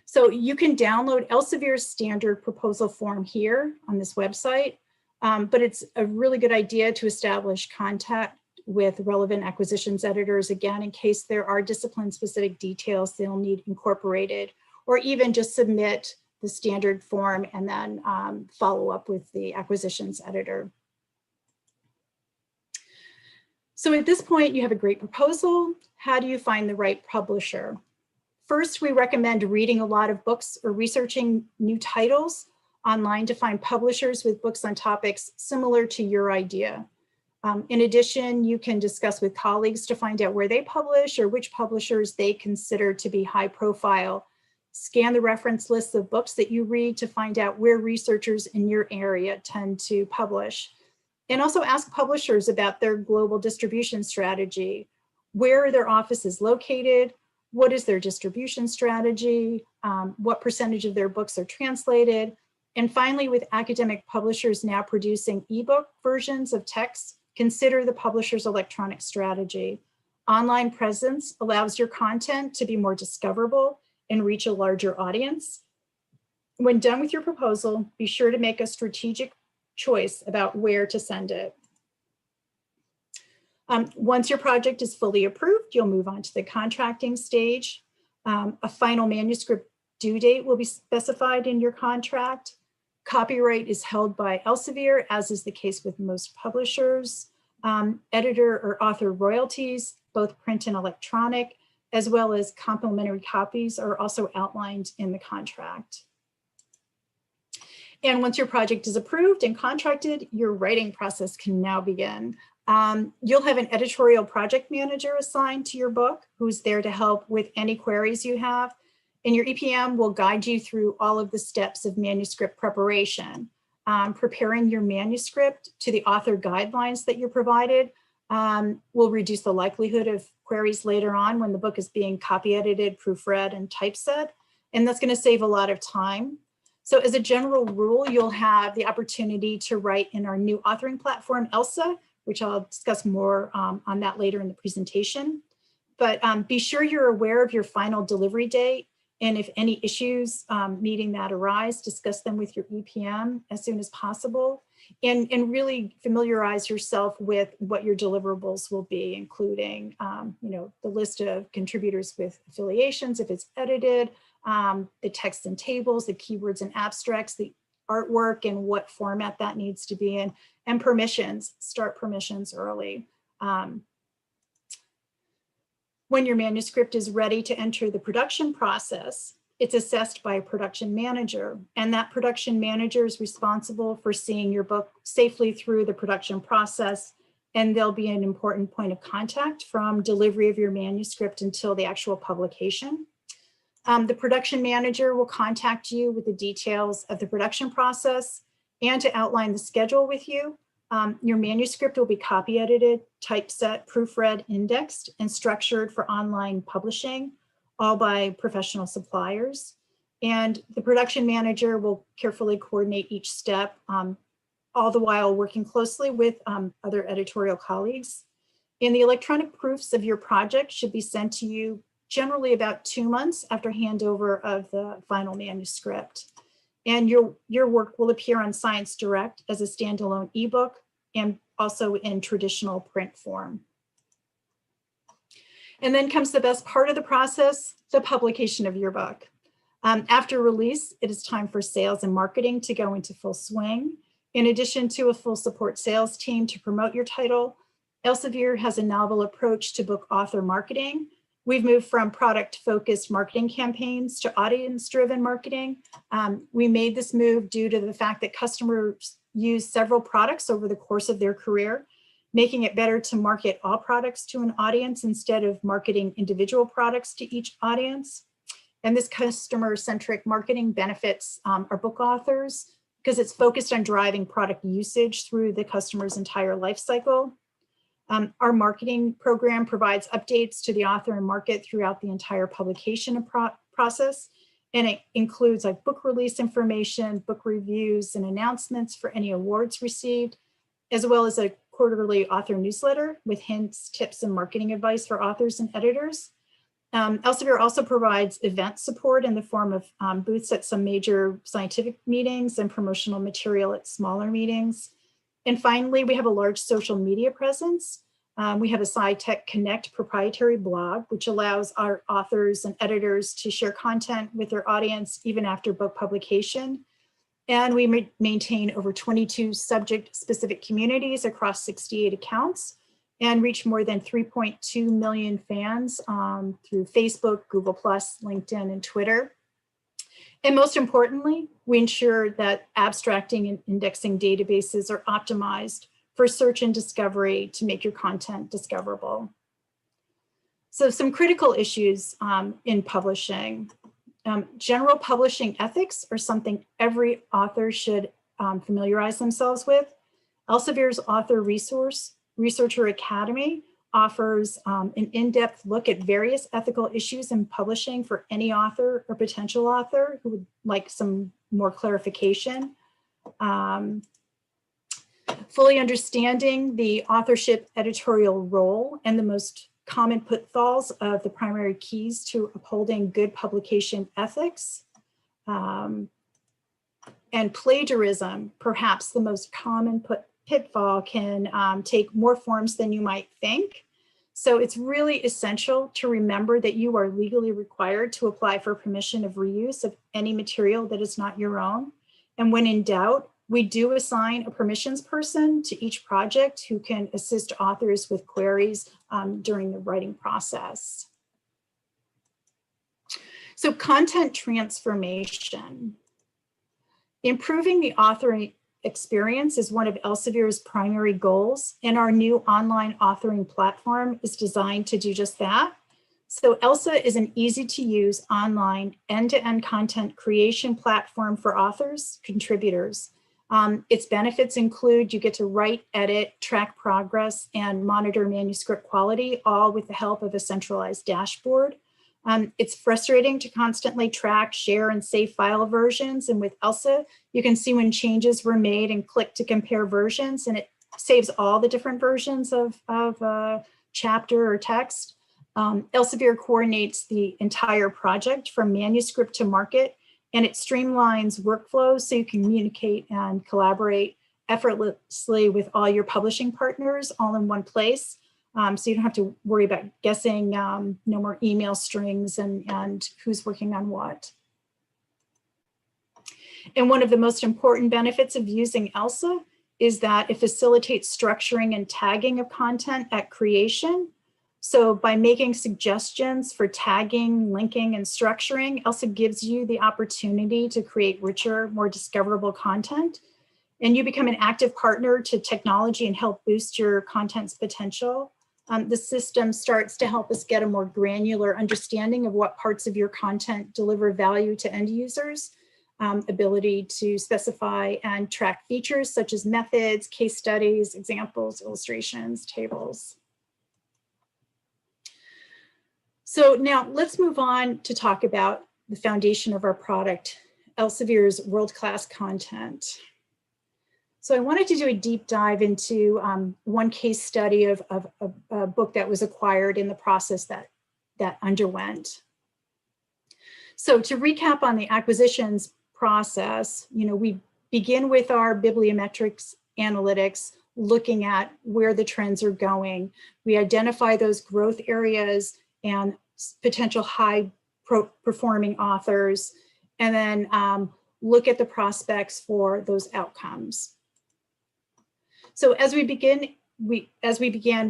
So you can download Elsevier's standard proposal form here on this website, but it's a really good idea to establish contact with relevant acquisitions editors, again, in case there are discipline-specific details they'll need incorporated, or even just submit the standard form and then follow up with the acquisitions editor. So at this point, you have a great proposal. How do you find the right publisher? First, we recommend reading a lot of books or researching new titles online to find publishers with books on topics similar to your idea. In addition, you can discuss with colleagues to find out where they publish or which publishers they consider to be high profile. Scan the reference lists of books that you read to find out where researchers in your area tend to publish. And also ask publishers about their global distribution strategy. Where are their offices located? What is their distribution strategy? What percentage of their books are translated? And finally, with academic publishers now producing ebook versions of texts, consider the publisher's electronic strategy. Online presence allows your content to be more discoverable and reach a larger audience. When done with your proposal, be sure to make a strategic choice about where to send it. Once your project is fully approved, you'll move on to the contracting stage. A final manuscript due date will be specified in your contract. Copyright is held by Elsevier, as is the case with most publishers. Editor or author royalties, both print and electronic, as well as complimentary copies, are also outlined in the contract. And once your project is approved and contracted, your writing process can now begin. You'll have an editorial project manager assigned to your book who's there to help with any queries you have. And your EPM will guide you through all of the steps of manuscript preparation. Preparing your manuscript to the author guidelines that you're provided will reduce the likelihood of queries later on when the book is being copy edited, proofread, and typeset. And that's going to save a lot of time. So as a general rule, you'll have the opportunity to write in our new authoring platform, ELSA, which I'll discuss more on that later in the presentation. But be sure you're aware of your final delivery date. And if any issues meeting that arise, discuss them with your EPM as soon as possible. And really familiarize yourself with what your deliverables will be, including the list of contributors with affiliations, if it's edited, the text and tables, the keywords and abstracts, the artwork and what format that needs to be in, and permissions. Start permissions early. When your manuscript is ready to enter the production process, it's assessed by a production manager, and that production manager is responsible for seeing your book safely through the production process, and they'll be an important point of contact from delivery of your manuscript until the actual publication. The production manager will contact you with the details of the production process and to outline the schedule with you. Your manuscript will be copy edited, typeset, proofread, indexed, and structured for online publishing, all by professional suppliers. And the production manager will carefully coordinate each step, all the while working closely with other editorial colleagues. And the electronic proofs of your project should be sent to you generally about 2 months after handover of the final manuscript. And your work will appear on Science Direct as a standalone ebook and also in traditional print form. And then comes the best part of the process, the publication of your book. After release, it is time for sales and marketing to go into full swing. In addition to a full support sales team to promote your title, Elsevier has a novel approach to book author marketing. We've moved from product-focused marketing campaigns to audience-driven marketing. We made this move due to the fact that customers use several products over the course of their career, making it better to market all products to an audience instead of marketing individual products to each audience. And this customer-centric marketing benefits our book authors because it's focused on driving product usage through the customer's entire life cycle. Our marketing program provides updates to the author and market throughout the entire publication process. And it includes like book release information, book reviews, and announcements for any awards received, as well as a quarterly author newsletter with hints, tips, and marketing advice for authors and editors. Elsevier also provides event support in the form of booths at some major scientific meetings and promotional material at smaller meetings. And finally, we have a large social media presence. We have a SciTech Connect proprietary blog, which allows our authors and editors to share content with their audience even after book publication. And we maintain over 22 subject-specific communities across 68 accounts and reach more than 3.2 million fans through Facebook, Google+, LinkedIn, and Twitter. And most importantly, we ensure that abstracting and indexing databases are optimized for search and discovery to make your content discoverable. So some critical issues in publishing. General publishing ethics are something every author should familiarize themselves with. Elsevier's Author Researcher Academy offers an in-depth look at various ethical issues in publishing for any author or potential author who would like some more clarification. Fully understanding the authorship editorial role and the most common pitfalls of the primary keys to upholding good publication ethics. And plagiarism, perhaps the most common pitfall, can take more forms than you might think. So it's really essential to remember that you are legally required to apply for permission of reuse of any material that is not your own. And when in doubt, we do assign a permissions person to each project who can assist authors with queries during the writing process. So content transformation. Improving the authoring experience is one of Elsevier's primary goals, and our new online authoring platform is designed to do just that. So ELSA is an easy-to-use online end-to-end content creation platform for authors, contributors. Its benefits include you get to write, edit, track progress, and monitor manuscript quality, all with the help of a centralized dashboard. It's frustrating to constantly track, share, and save file versions. And with ELSA, you can see when changes were made and click to compare versions, and it saves all the different versions of a chapter or text. Elsevier coordinates the entire project from manuscript to market, and it streamlines workflows so you can communicate and collaborate effortlessly with all your publishing partners all in one place. So you don't have to worry about guessing, no more email strings and who's working on what. And one of the most important benefits of using ELSA is that it facilitates structuring and tagging of content at creation. So by making suggestions for tagging, linking, and structuring, ELSA gives you the opportunity to create richer, more discoverable content. And you become an active partner to technology and help boost your content's potential. The system starts to help us get a more granular understanding of what parts of your content deliver value to end users, ability to specify and track features such as methods, case studies, examples, illustrations, tables. So now let's move on to talk about the foundation of our product, Elsevier's world-class content. So I wanted to do a deep dive into one case study of a book that was acquired in the process that underwent. So to recap on the acquisitions process, we begin with our bibliometrics analytics, looking at where the trends are going. We identify those growth areas and potential high performing authors, and then look at the prospects for those outcomes. So as we began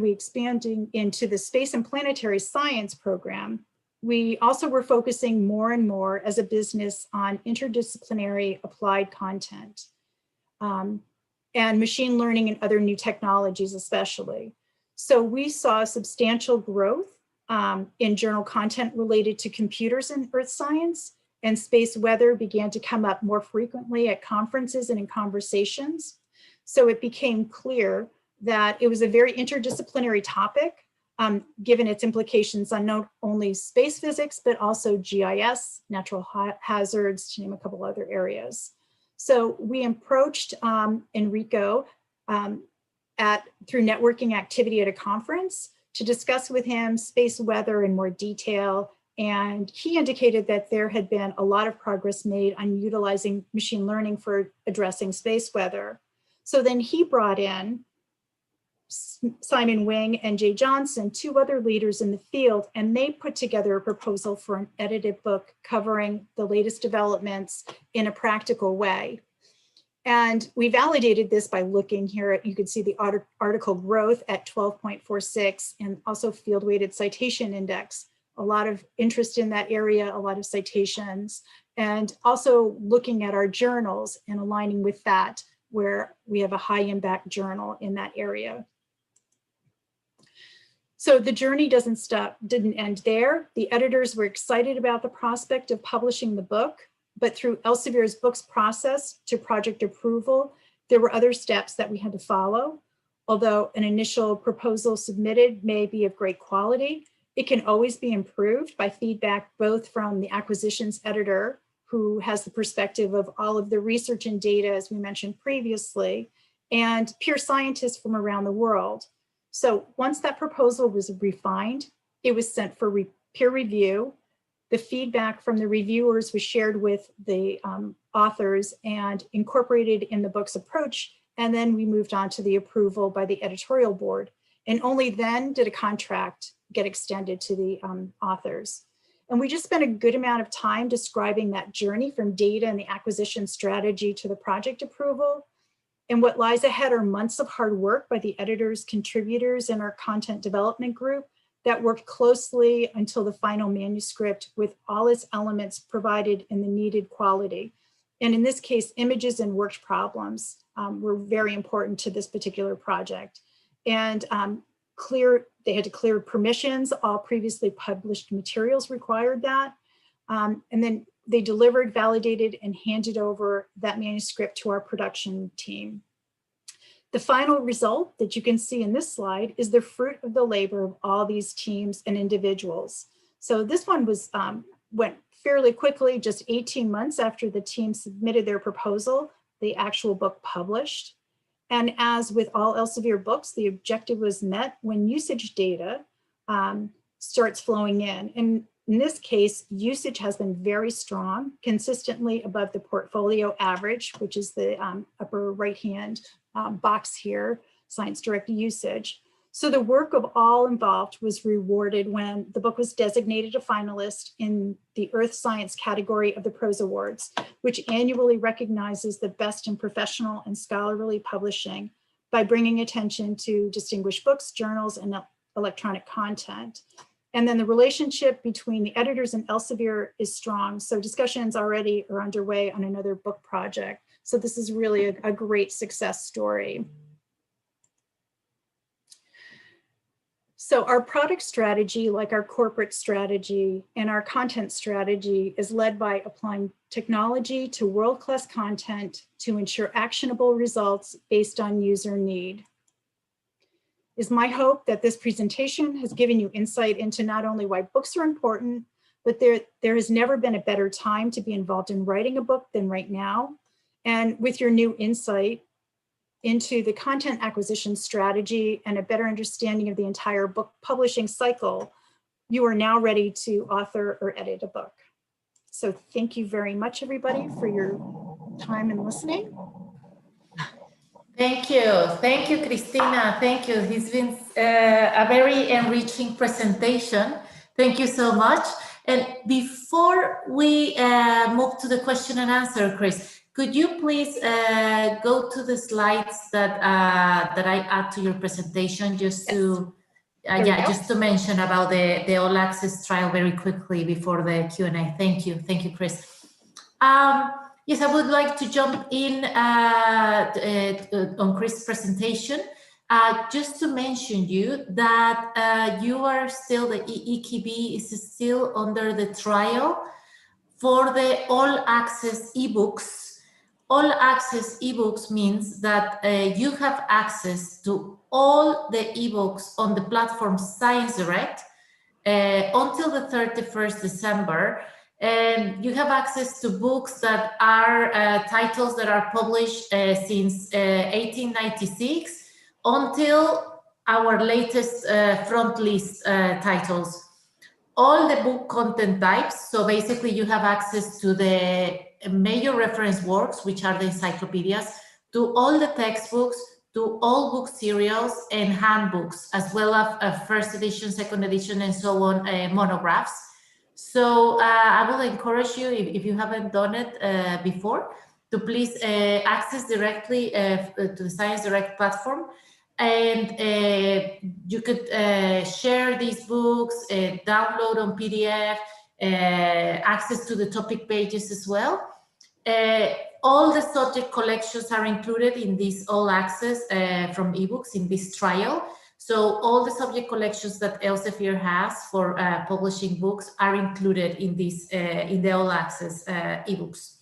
expanding into the space and planetary science program, we also were focusing more and more as a business on interdisciplinary applied content and machine learning and other new technologies especially. So we saw substantial growth in journal content related to computers and earth science, and space weather began to come up more frequently at conferences and in conversations. So it became clear that it was a very interdisciplinary topic, given its implications on not only space physics, but also GIS, natural hazards, to name a couple other areas. So we approached Enrico through networking activity at a conference to discuss with him space weather in more detail. And he indicated that there had been a lot of progress made on utilizing machine learning for addressing space weather. So then he brought in Simon Wing and Jay Johnson, two other leaders in the field, and they put together a proposal for an edited book covering the latest developments in a practical way. And we validated this by looking here at, you can see the article growth at 12.46 and also field weighted citation index. A lot of interest in that area, a lot of citations, and also looking at our journals and aligning with that, where we have a high impact journal in that area. So the journey didn't end there. The editors were excited about the prospect of publishing the book, but through Elsevier's books process to project approval, There were other steps that we had to follow. Although an initial proposal submitted may be of great quality, it can always be improved by feedback both from the acquisitions editor, who has the perspective of all of the research and data, as we mentioned previously, and peer scientists from around the world. So once that proposal was refined, it was sent for peer review. The feedback from the reviewers was shared with the authors and incorporated in the book's approach. And then we moved on to the approval by the editorial board. And only then did a contract get extended to the authors. And we just spent a good amount of time describing that journey from data and the acquisition strategy to the project approval. And what lies ahead are months of hard work by the editors, contributors, and our content development group that worked closely until the final manuscript with all its elements provided in the needed quality. And in this case, images and worked problems were very important to this particular project. And they had to clear permissions. All previously published materials required that. And then they delivered, validated, and handed over that manuscript to our production team. The final result that you can see in this slide is the fruit of the labor of all these teams and individuals. So this one went fairly quickly, just 18 months after the team submitted their proposal, the actual book published. And as with all Elsevier books, the objective was met when usage data starts flowing in. And in this case, usage has been very strong, consistently above the portfolio average, which is the upper right-hand box here, science direct usage. So the work of all involved was rewarded when the book was designated a finalist in the Earth Science category of the Prose Awards, which annually recognizes the best in professional and scholarly publishing by bringing attention to distinguished books, journals, and electronic content. And then the relationship between the editors and Elsevier is strong. So discussions already are underway on another book project. So this is really a great success story. So our product strategy, like our corporate strategy and our content strategy, is led by applying technology to world-class content to ensure actionable results based on user need. It's my hope that this presentation has given you insight into not only why books are important, but there has never been a better time to be involved in writing a book than right now. And with your new insight into the content acquisition strategy and a better understanding of the entire book publishing cycle, you are now ready to author or edit a book. So thank you very much, everybody, for your time and listening. Thank you, Christina. Thank you. It's been a very enriching presentation. Thank you so much. And before we move to the question and answer, Chris, could you please go to the slides that that I add to your presentation, just to just to mention about the all access trial very quickly before the Q&A. Thank you, Chris. Yes, I would like to jump in on Chris' presentation. Just to mention you that you are still, the EKB is still under the trial for the all access ebooks. All access ebooks means that you have access to all the ebooks on the platform Science Direct until the 31st December. And you have access to books that are titles that are published since 1896 until our latest front list titles. All the book content types, so basically you have access to the major reference works, which are the encyclopedias, to all the textbooks, to all book serials and handbooks, as well as first edition, second edition, and so on, monographs. So I will encourage you, if you haven't done it before, to please access directly to the Science Direct platform. And you could share these books, download on PDF, access to the topic pages as well. All the subject collections are included in this all access from ebooks in this trial. So all the subject collections that Elsevier has for publishing books are included in this in the all access ebooks.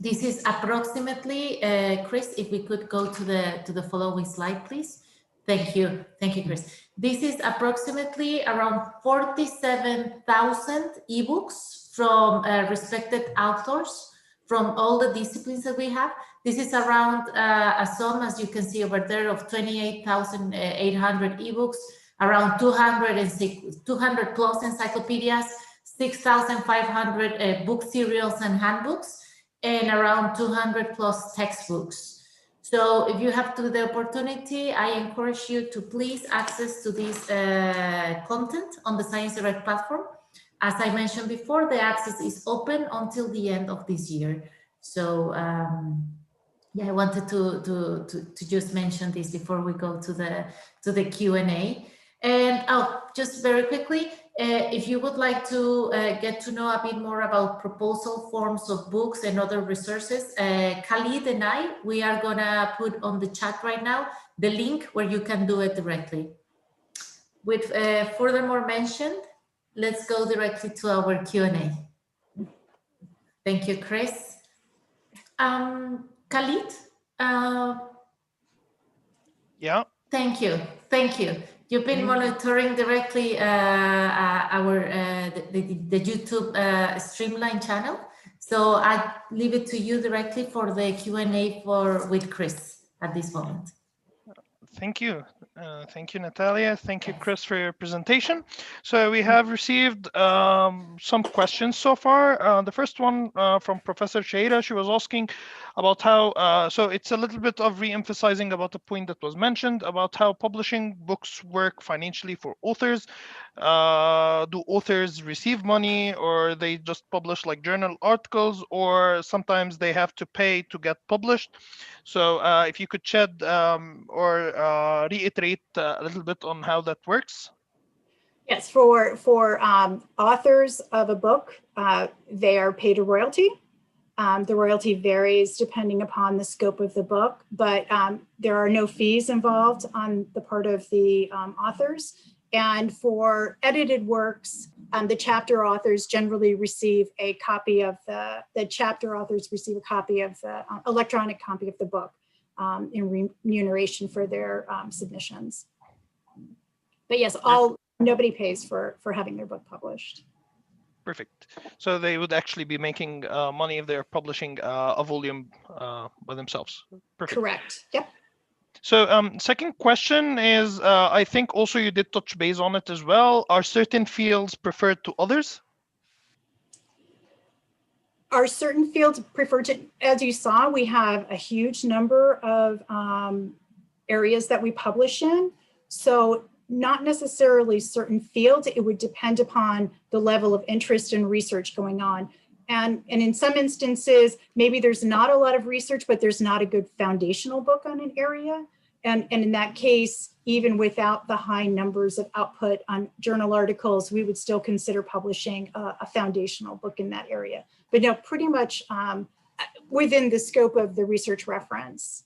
This is approximately, Chris, if we could go to the following slide, please. Thank you, Chris. This is approximately around 47,000 ebooks from respected authors from all the disciplines that we have. This is around a sum, as you can see over there, of 28,800 ebooks, around 200 plus encyclopedias, 6,500 book serials and handbooks, and around 200 plus textbooks. So if you have the opportunity, I encourage you to please access to this content on the Science Direct platform. As I mentioned before, the access is open until the end of this year. So yeah, I wanted to just mention this before we go to the Q&A. And just very quickly, if you would like to get to know a bit more about proposal forms of books and other resources, Khalid and we are gonna put on the chat right now the link where you can do it directly. With furthermore mentioned, let's go directly to our Q&A. Thank you, Chris. Khalid? Yeah. Thank you. You've been monitoring directly the YouTube Streamline channel. So I leave it to you directly for the Q&A with Chris at this moment. Thank you. Thank you, Natalia. Thank you, Chris, for your presentation. So we have received some questions so far. The first one from Professor Sheira, she was asking about how, so it's a little bit of re-emphasizing about the point that was mentioned about how publishing books work financially for authors. Do authors receive money, or they just publish like journal articles, or sometimes they have to pay to get published? So if you could shed or reiterate a little bit on how that works. Yes, for authors of a book, they are paid a royalty. The royalty varies depending upon the scope of the book, but there are no fees involved on the part of the authors. And for edited works, the chapter authors generally receive a copy of the chapter authors receive a copy of the electronic copy of the book in remuneration for their submissions. But yes, nobody pays for having their book published. Perfect. So they would actually be making money if they're publishing a volume by themselves. Perfect. Correct. Yep. So second question is, I think also you did touch base on it as well. Are certain fields preferred to others? Are certain fields preferred to, as you saw, we have a huge number of areas that we publish in. So not necessarily certain fields, it would depend upon the level of interest and research going on. And in some instances, maybe there's not a lot of research, but there's not a good foundational book on an area. And in that case, even without the high numbers of output on journal articles, we would still consider publishing a foundational book in that area. But no, pretty much within the scope of the research reference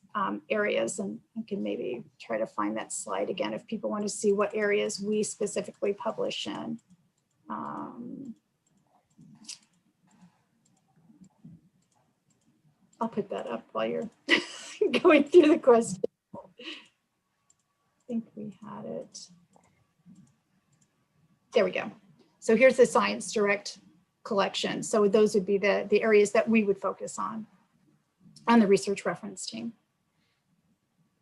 areas. And I can maybe try to find that slide again if people want to see what areas we specifically publish in. I'll put that up while you're going through the question. I think we had it. There we go. So here's the Science Direct collection. So those would be the areas that we would focus on the research reference team.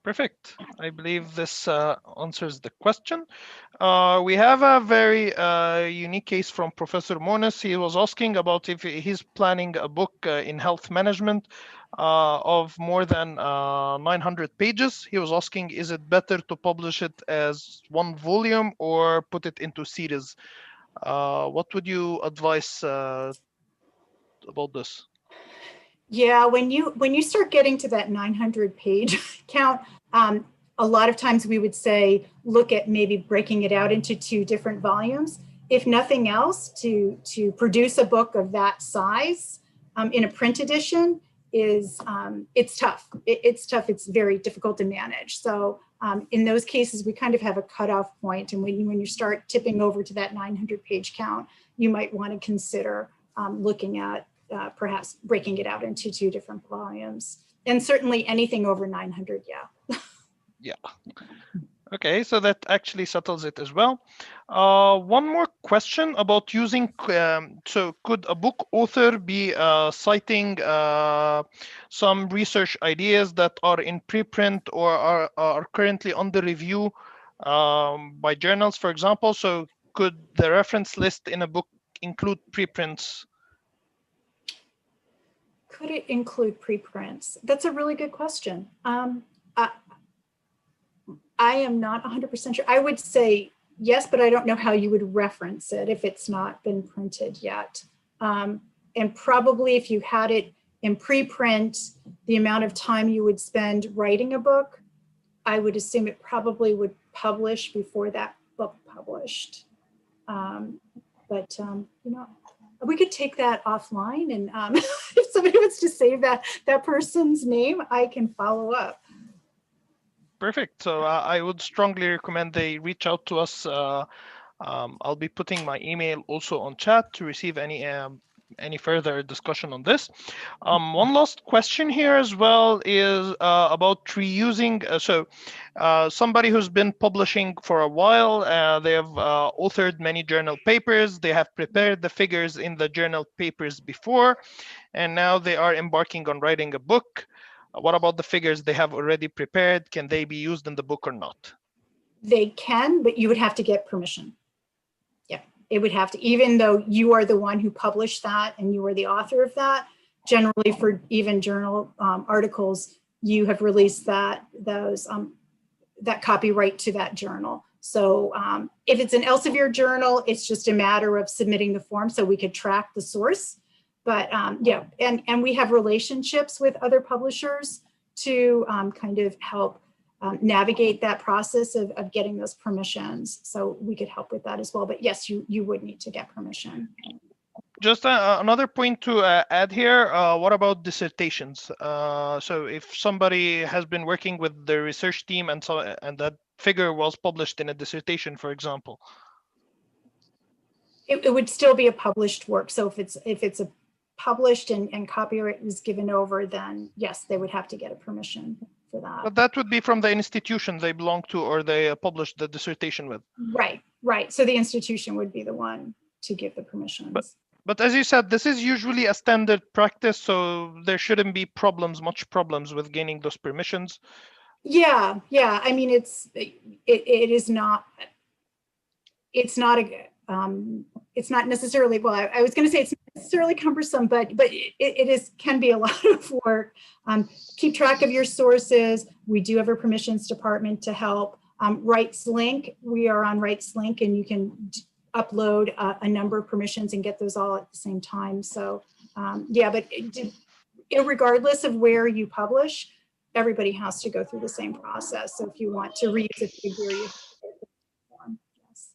Perfect. I believe this answers the question. We have a very unique case from Professor Monas. He was asking about if he's planning a book in health management of more than 900 pages. He was asking, is it better to publish it as one volume or put it into series? What would you advise about this? Yeah, when you start getting to that 900 page count, a lot of times we would say, look at maybe breaking it out into 2 different volumes. If nothing else, to produce a book of that size in a print edition is, it's tough. It's tough, it's very difficult to manage. So in those cases, we kind of have a cutoff point. And when you start tipping over to that 900 page count, you might want to consider looking at perhaps breaking it out into 2 different volumes. And certainly anything over 900, yeah. Yeah. Okay, so that actually settles it as well. One more question about using, so could a book author be citing some research ideas that are in preprint or are currently under review by journals, for example? So could the reference list in a book include preprints? Could it include preprints? That's a really good question. I am not 100% sure. I would say yes, but I don't know how you would reference it if it's not been printed yet. And probably if you had it in preprint, the amount of time you would spend writing a book, I would assume it probably would publish before that book published. You know, we could take that offline, and if somebody wants to save that person's name, I can follow up. Perfect. So I would strongly recommend they reach out to us. I'll be putting my email also on chat to receive any further discussion on this. One last question here as well is about reusing. Somebody who's been publishing for a while, they have authored many journal papers. They have prepared the figures in the journal papers before, and now they are embarking on writing a book. What about the figures they have already prepared? Can they be used in the book or not? They can, but you would have to get permission. Yeah, it would have to, even though you are the one who published that and you are the author of that, generally for even journal articles, you have released that copyright to that journal. So if it's an Elsevier journal, it's just a matter of submitting the form so we could track the source. But yeah, and we have relationships with other publishers to kind of help navigate that process of getting those permissions. So we could help with that as well. But yes, you would need to get permission. Just another point to add here, what about dissertations? So if somebody has been working with the research team and that figure was published in a dissertation, for example. It would still be a published work. So if it's a published and copyright is given over, then yes, they would have to get a permission for that. But that would be from the institution they belong to or they published the dissertation with. Right. So the institution would be the one to give the permissions. But as you said, this is usually a standard practice, so there shouldn't be much problems with gaining those permissions. Yeah. I mean, it's not necessarily, well, I was going to say it's not necessarily cumbersome, but it can be a lot of work. Keep track of your sources. We do have a permissions department to help. Rights Link, we are on Rights Link, and you can upload a number of permissions and get those all at the same time. So yeah, but regardless of where you publish, everybody has to go through the same process. So if you want to reuse a figure, you have to get the form. Yes.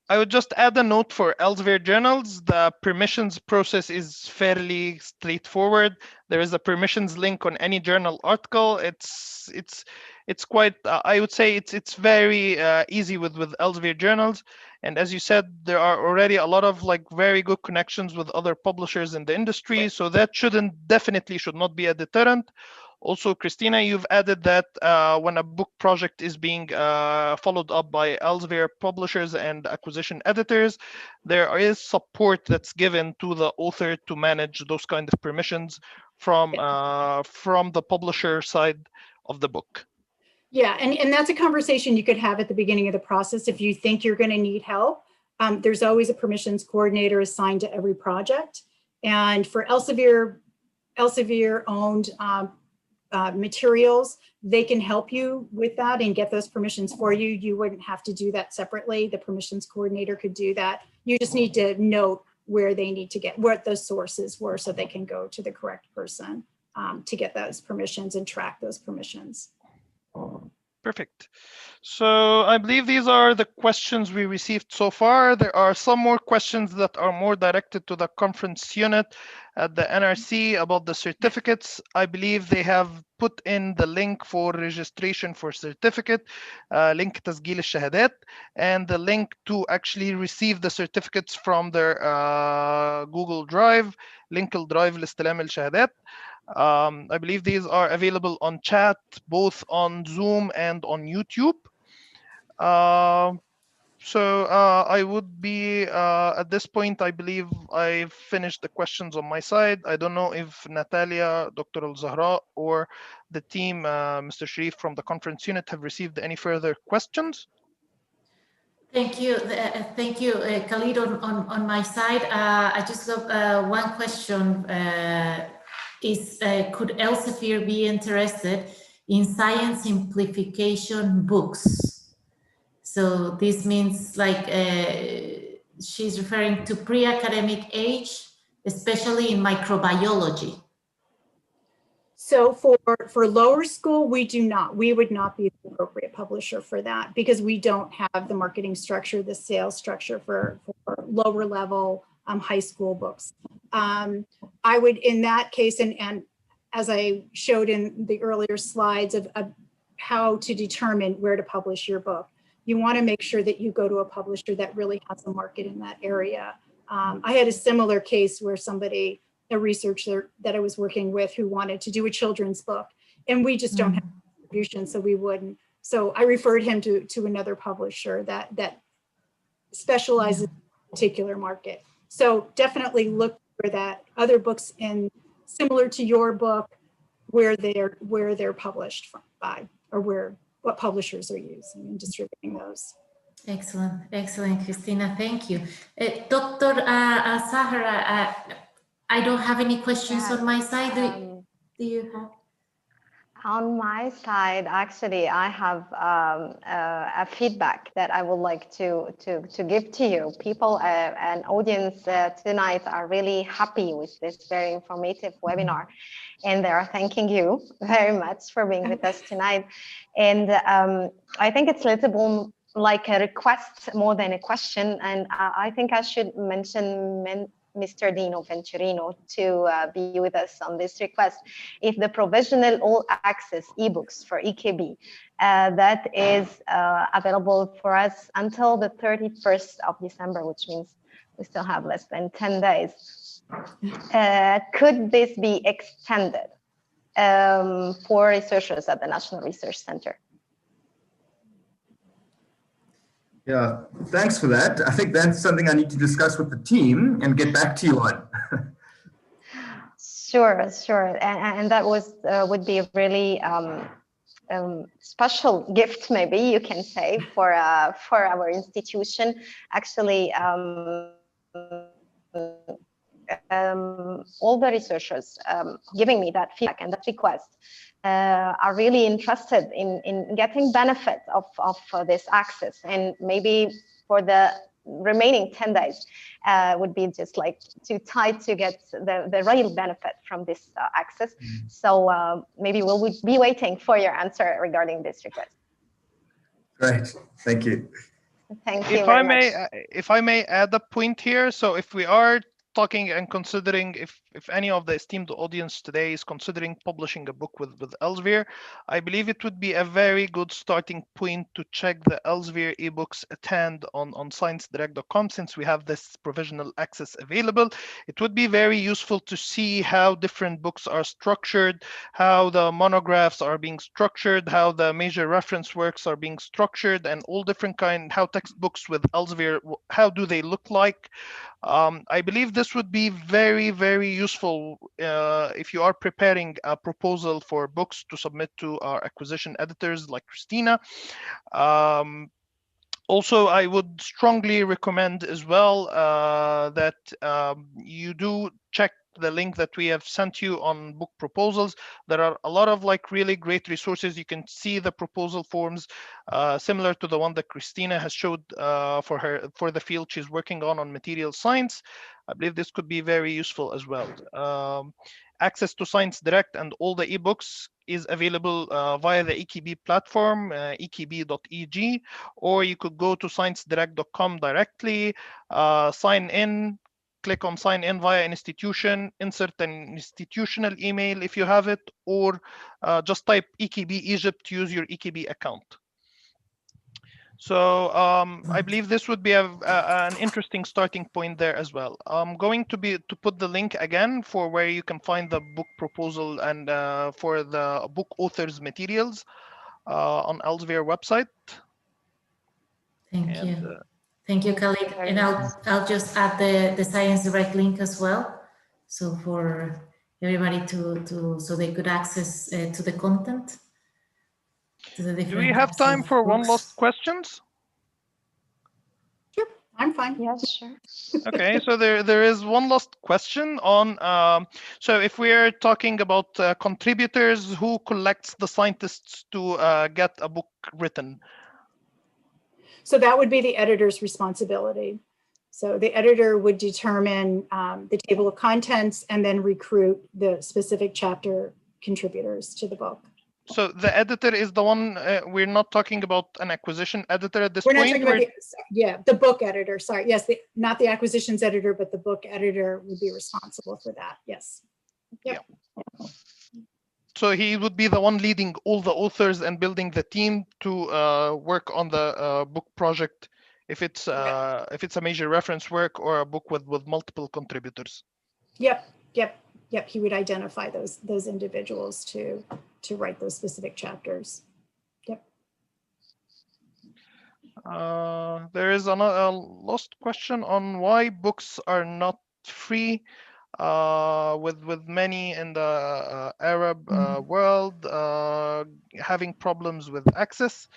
I would just add a note for Elsevier journals. The permissions process is fairly straightforward. There is a permissions link on any journal article. It's quite, I would say it's very easy with Elsevier journals. And as you said, there are already a lot of very good connections with other publishers in the industry. So that definitely should not be a deterrent. Also, Christina, you've added that when a book project is being followed up by Elsevier publishers and acquisition editors, there is support that's given to the author to manage those kind of permissions from the publisher side of the book. Yeah, and that's a conversation you could have at the beginning of the process. If you think you're going to need help, there's always a permissions coordinator assigned to every project. And for Elsevier owned materials, they can help you with that and get those permissions for you. You wouldn't have to do that separately. The permissions coordinator could do that. You just need to note where they need to get, what those sources were so they can go to the correct person to get those permissions and track those permissions. Perfect. So I believe these are the questions we received so far. There are some more questions that are more directed to the conference unit at the NRC about the certificates. I believe they have put in the link for registration for certificate, link تسجيل الشهادات, and the link to actually receive the certificates from their Google Drive, link الدرايف لاستلام الشهادات. I believe these are available on chat, both on Zoom and on YouTube. So I would be, at this point, I believe I've finished the questions on my side. I don't know if Natalia, Dr. Al-Zahra, or the team, Mr. Sharif from the conference unit, have received any further questions. Thank you, Khalid. On my side, I just have one question. Could Elsevier be interested in science simplification books? So this means like she's referring to pre-academic age, especially in microbiology. So for lower school, we would not be the appropriate publisher for that because we don't have the marketing structure, the sales structure for lower level high school books. I would, in that case, and as I showed in the earlier slides of how to determine where to publish your book, you want to make sure that you go to a publisher that really has a market in that area. I had a similar case where a researcher that I was working with who wanted to do a children's book, and we just don't have distribution, so we wouldn't. So I referred him to another publisher that specializes in a particular market. So definitely look for that other books in similar to your book where they're published by, or what publishers are using and distributing those. Excellent, Christina. Thank you, Dr. Sahara. I don't have any questions on my side. Do you have? On my side, actually, I have a feedback that I would like to give to you. People and audience tonight are really happy with this very informative webinar, and they are thanking you very much for being with us tonight. And I think it's a little like a request more than a question, and I think I should mention Mr. Dino Venturino to be with us on this request. If the provisional all access ebooks for EKB that is available for us until the 31st of December, which means we still have less than 10 days. Could this be extended for researchers at the National Research Center? Yeah, thanks for that. I think that's something I need to discuss with the team and get back to you on. Sure. And that would be a really special gift, maybe you can say, for our institution. Actually, all the researchers giving me that feedback and that request are really interested in getting benefit of this access, and maybe for the remaining 10 days would be just like too tight to get the real benefit from this access. So maybe we'll be waiting for your answer regarding this request. Great, thank you. Thank you very much. If I may add a point here, so if we are talking and considering, if any of the esteemed audience today is considering publishing a book with Elsevier, I believe it would be a very good starting point to check the Elsevier ebooks attend on sciencedirect.com, since we have this provisional access available. It would be very useful to see how different books are structured, how the monographs are being structured, how the major reference works are being structured, and all different how textbooks with Elsevier, how do they look like. I believe this would be very, very useful if you are preparing a proposal for books to submit to our acquisition editors like Christina. Also, I would strongly recommend as well that you do check the link that we have sent you on book proposals. There are a lot of really great resources. You can see the proposal forms similar to the one that Christina has showed for the field she's working on material science. I believe this could be very useful as well. access to Science Direct and all the ebooks is available via the EKB platform, ekb.eg, or you could go to sciencedirect.com directly, sign in, click on sign in via institution, insert an institutional email if you have it, or just type EKB Egypt to use your EKB account. So I believe this would be an interesting starting point there as well. I'm going to put the link again for where you can find the book proposal and for the book authors materials on Elsevier website. Thank you. Thank you, Khalid. And I'll just add the Science Direct link as well. So for everybody so they could access to the content. To the Do we have time for one last questions? Sure, I'm fine. Yes, sure. Okay, so there is one last question on, so if we're talking about contributors, who collects the scientists to get a book written? So that would be the editor's responsibility. So the editor would determine the table of contents and then recruit the specific chapter contributors to the book. So the editor is the one, we're not talking about an acquisition editor at this We're point? not talking about the book editor, sorry. Yes, not the acquisitions editor, but the book editor would be responsible for that, yes. Yep. Yeah. So he would be the one leading all the authors and building the team to work on the book project, if it's a major reference work or a book with multiple contributors. Yep. He would identify those individuals to write those specific chapters. Yep. There is a last question on why books are not free. With many in the Arab world having problems with access.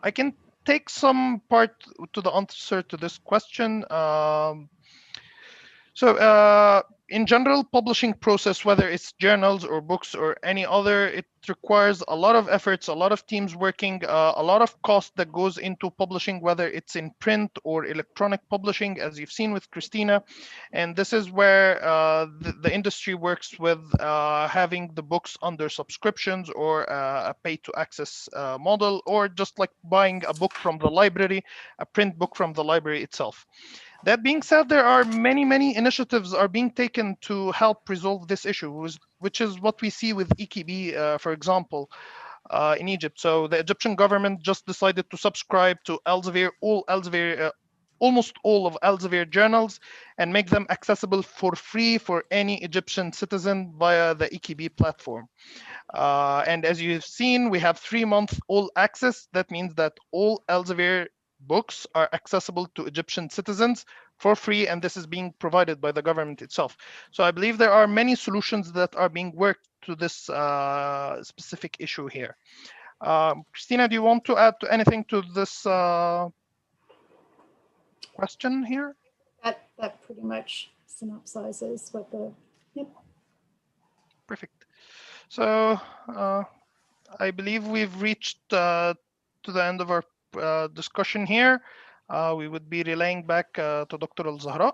I can take some part to the answer to this question. In general, publishing process, whether it's journals or books or any other, it requires a lot of efforts, a lot of teams working, a lot of cost that goes into publishing, whether it's in print or electronic publishing, as you've seen with Christina. And this is where the industry works with having the books under subscriptions or a pay-to-access model, or just like buying a book from the library, a print book from the library itself. That being said, there are many initiatives are being taken to help resolve this issue, which is what we see with EKB, for example, in Egypt. So the Egyptian government just decided to subscribe to Elsevier, almost all of Elsevier journals, and make them accessible for free for any Egyptian citizen via the EKB platform. And as you've seen, we have 3-month all access. That means that all Elsevier books are accessible to Egyptian citizens for free, and this is being provided by the government itself. So I believe there are many solutions that are being worked to this specific issue here. Christina, do you want to add anything to this question here? That pretty much synopsizes what the, yep. Perfect. So I believe we've reached to the end of our discussion here. We would be relaying back to Dr. Al-Zahra.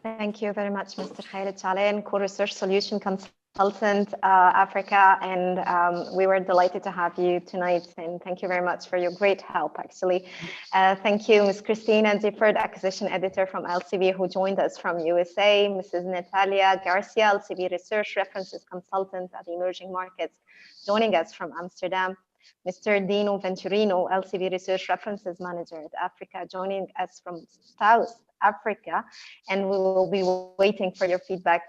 Thank you very much, Mr. Khalid Saleh, co-research solution consultant, Africa, and we were delighted to have you tonight, and thank you very much for your great help, actually. Thank you, Ms. Christina Difford, acquisition editor from Elsevier, who joined us from USA, Mrs. Natalia Garcia, Elsevier research references consultant at emerging markets, joining us from Amsterdam, Mr. Dino Venturino, Elsevier research references manager at Africa, joining us from South Africa, and we will be waiting for your feedback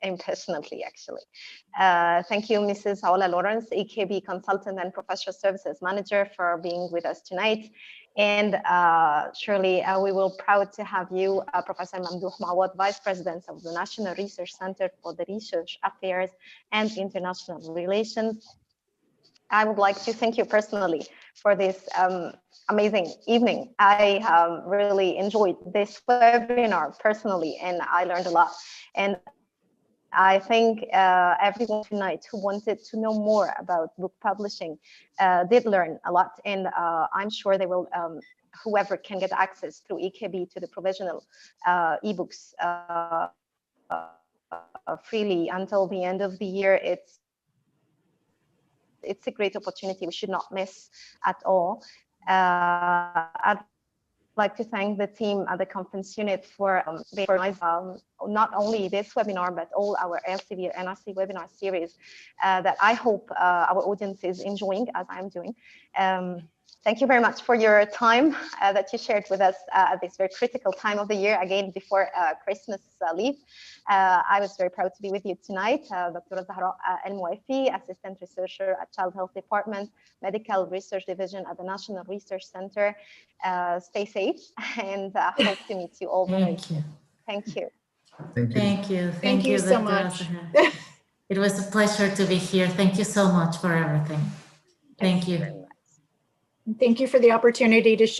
impersonally, actually. Thank you, Mrs. Aula Lawrence, EKB consultant and professional services manager, for being with us tonight. And surely we will proud to have you, Professor Mamdouh Mawad, Vice President of the National Research Center for the Research Affairs and International Relations. I would like to thank you personally for this amazing evening. I really enjoyed this webinar personally, and I learned a lot. And I think everyone tonight who wanted to know more about book publishing did learn a lot, and I'm sure they will, whoever can get access through EKB to the provisional ebooks freely until the end of the year. It's a great opportunity we should not miss at all. I'd like to thank the team at the conference unit for not only this webinar, but all our Elsevier NRC webinar series that I hope our audience is enjoying as I'm doing. Thank you very much for your time that you shared with us at this very critical time of the year, again, before Christmas leave. I was very proud to be with you tonight. Dr. Zahra El-Mouafi, Assistant Researcher at Child Health Department, Medical Research Division at the National Research Center. Stay safe, and hope to meet you all very soon. Thank you. Thank you. Thank you so much. It was a pleasure to be here. Thank you so much for everything. Thank you. Thank you for the opportunity to share.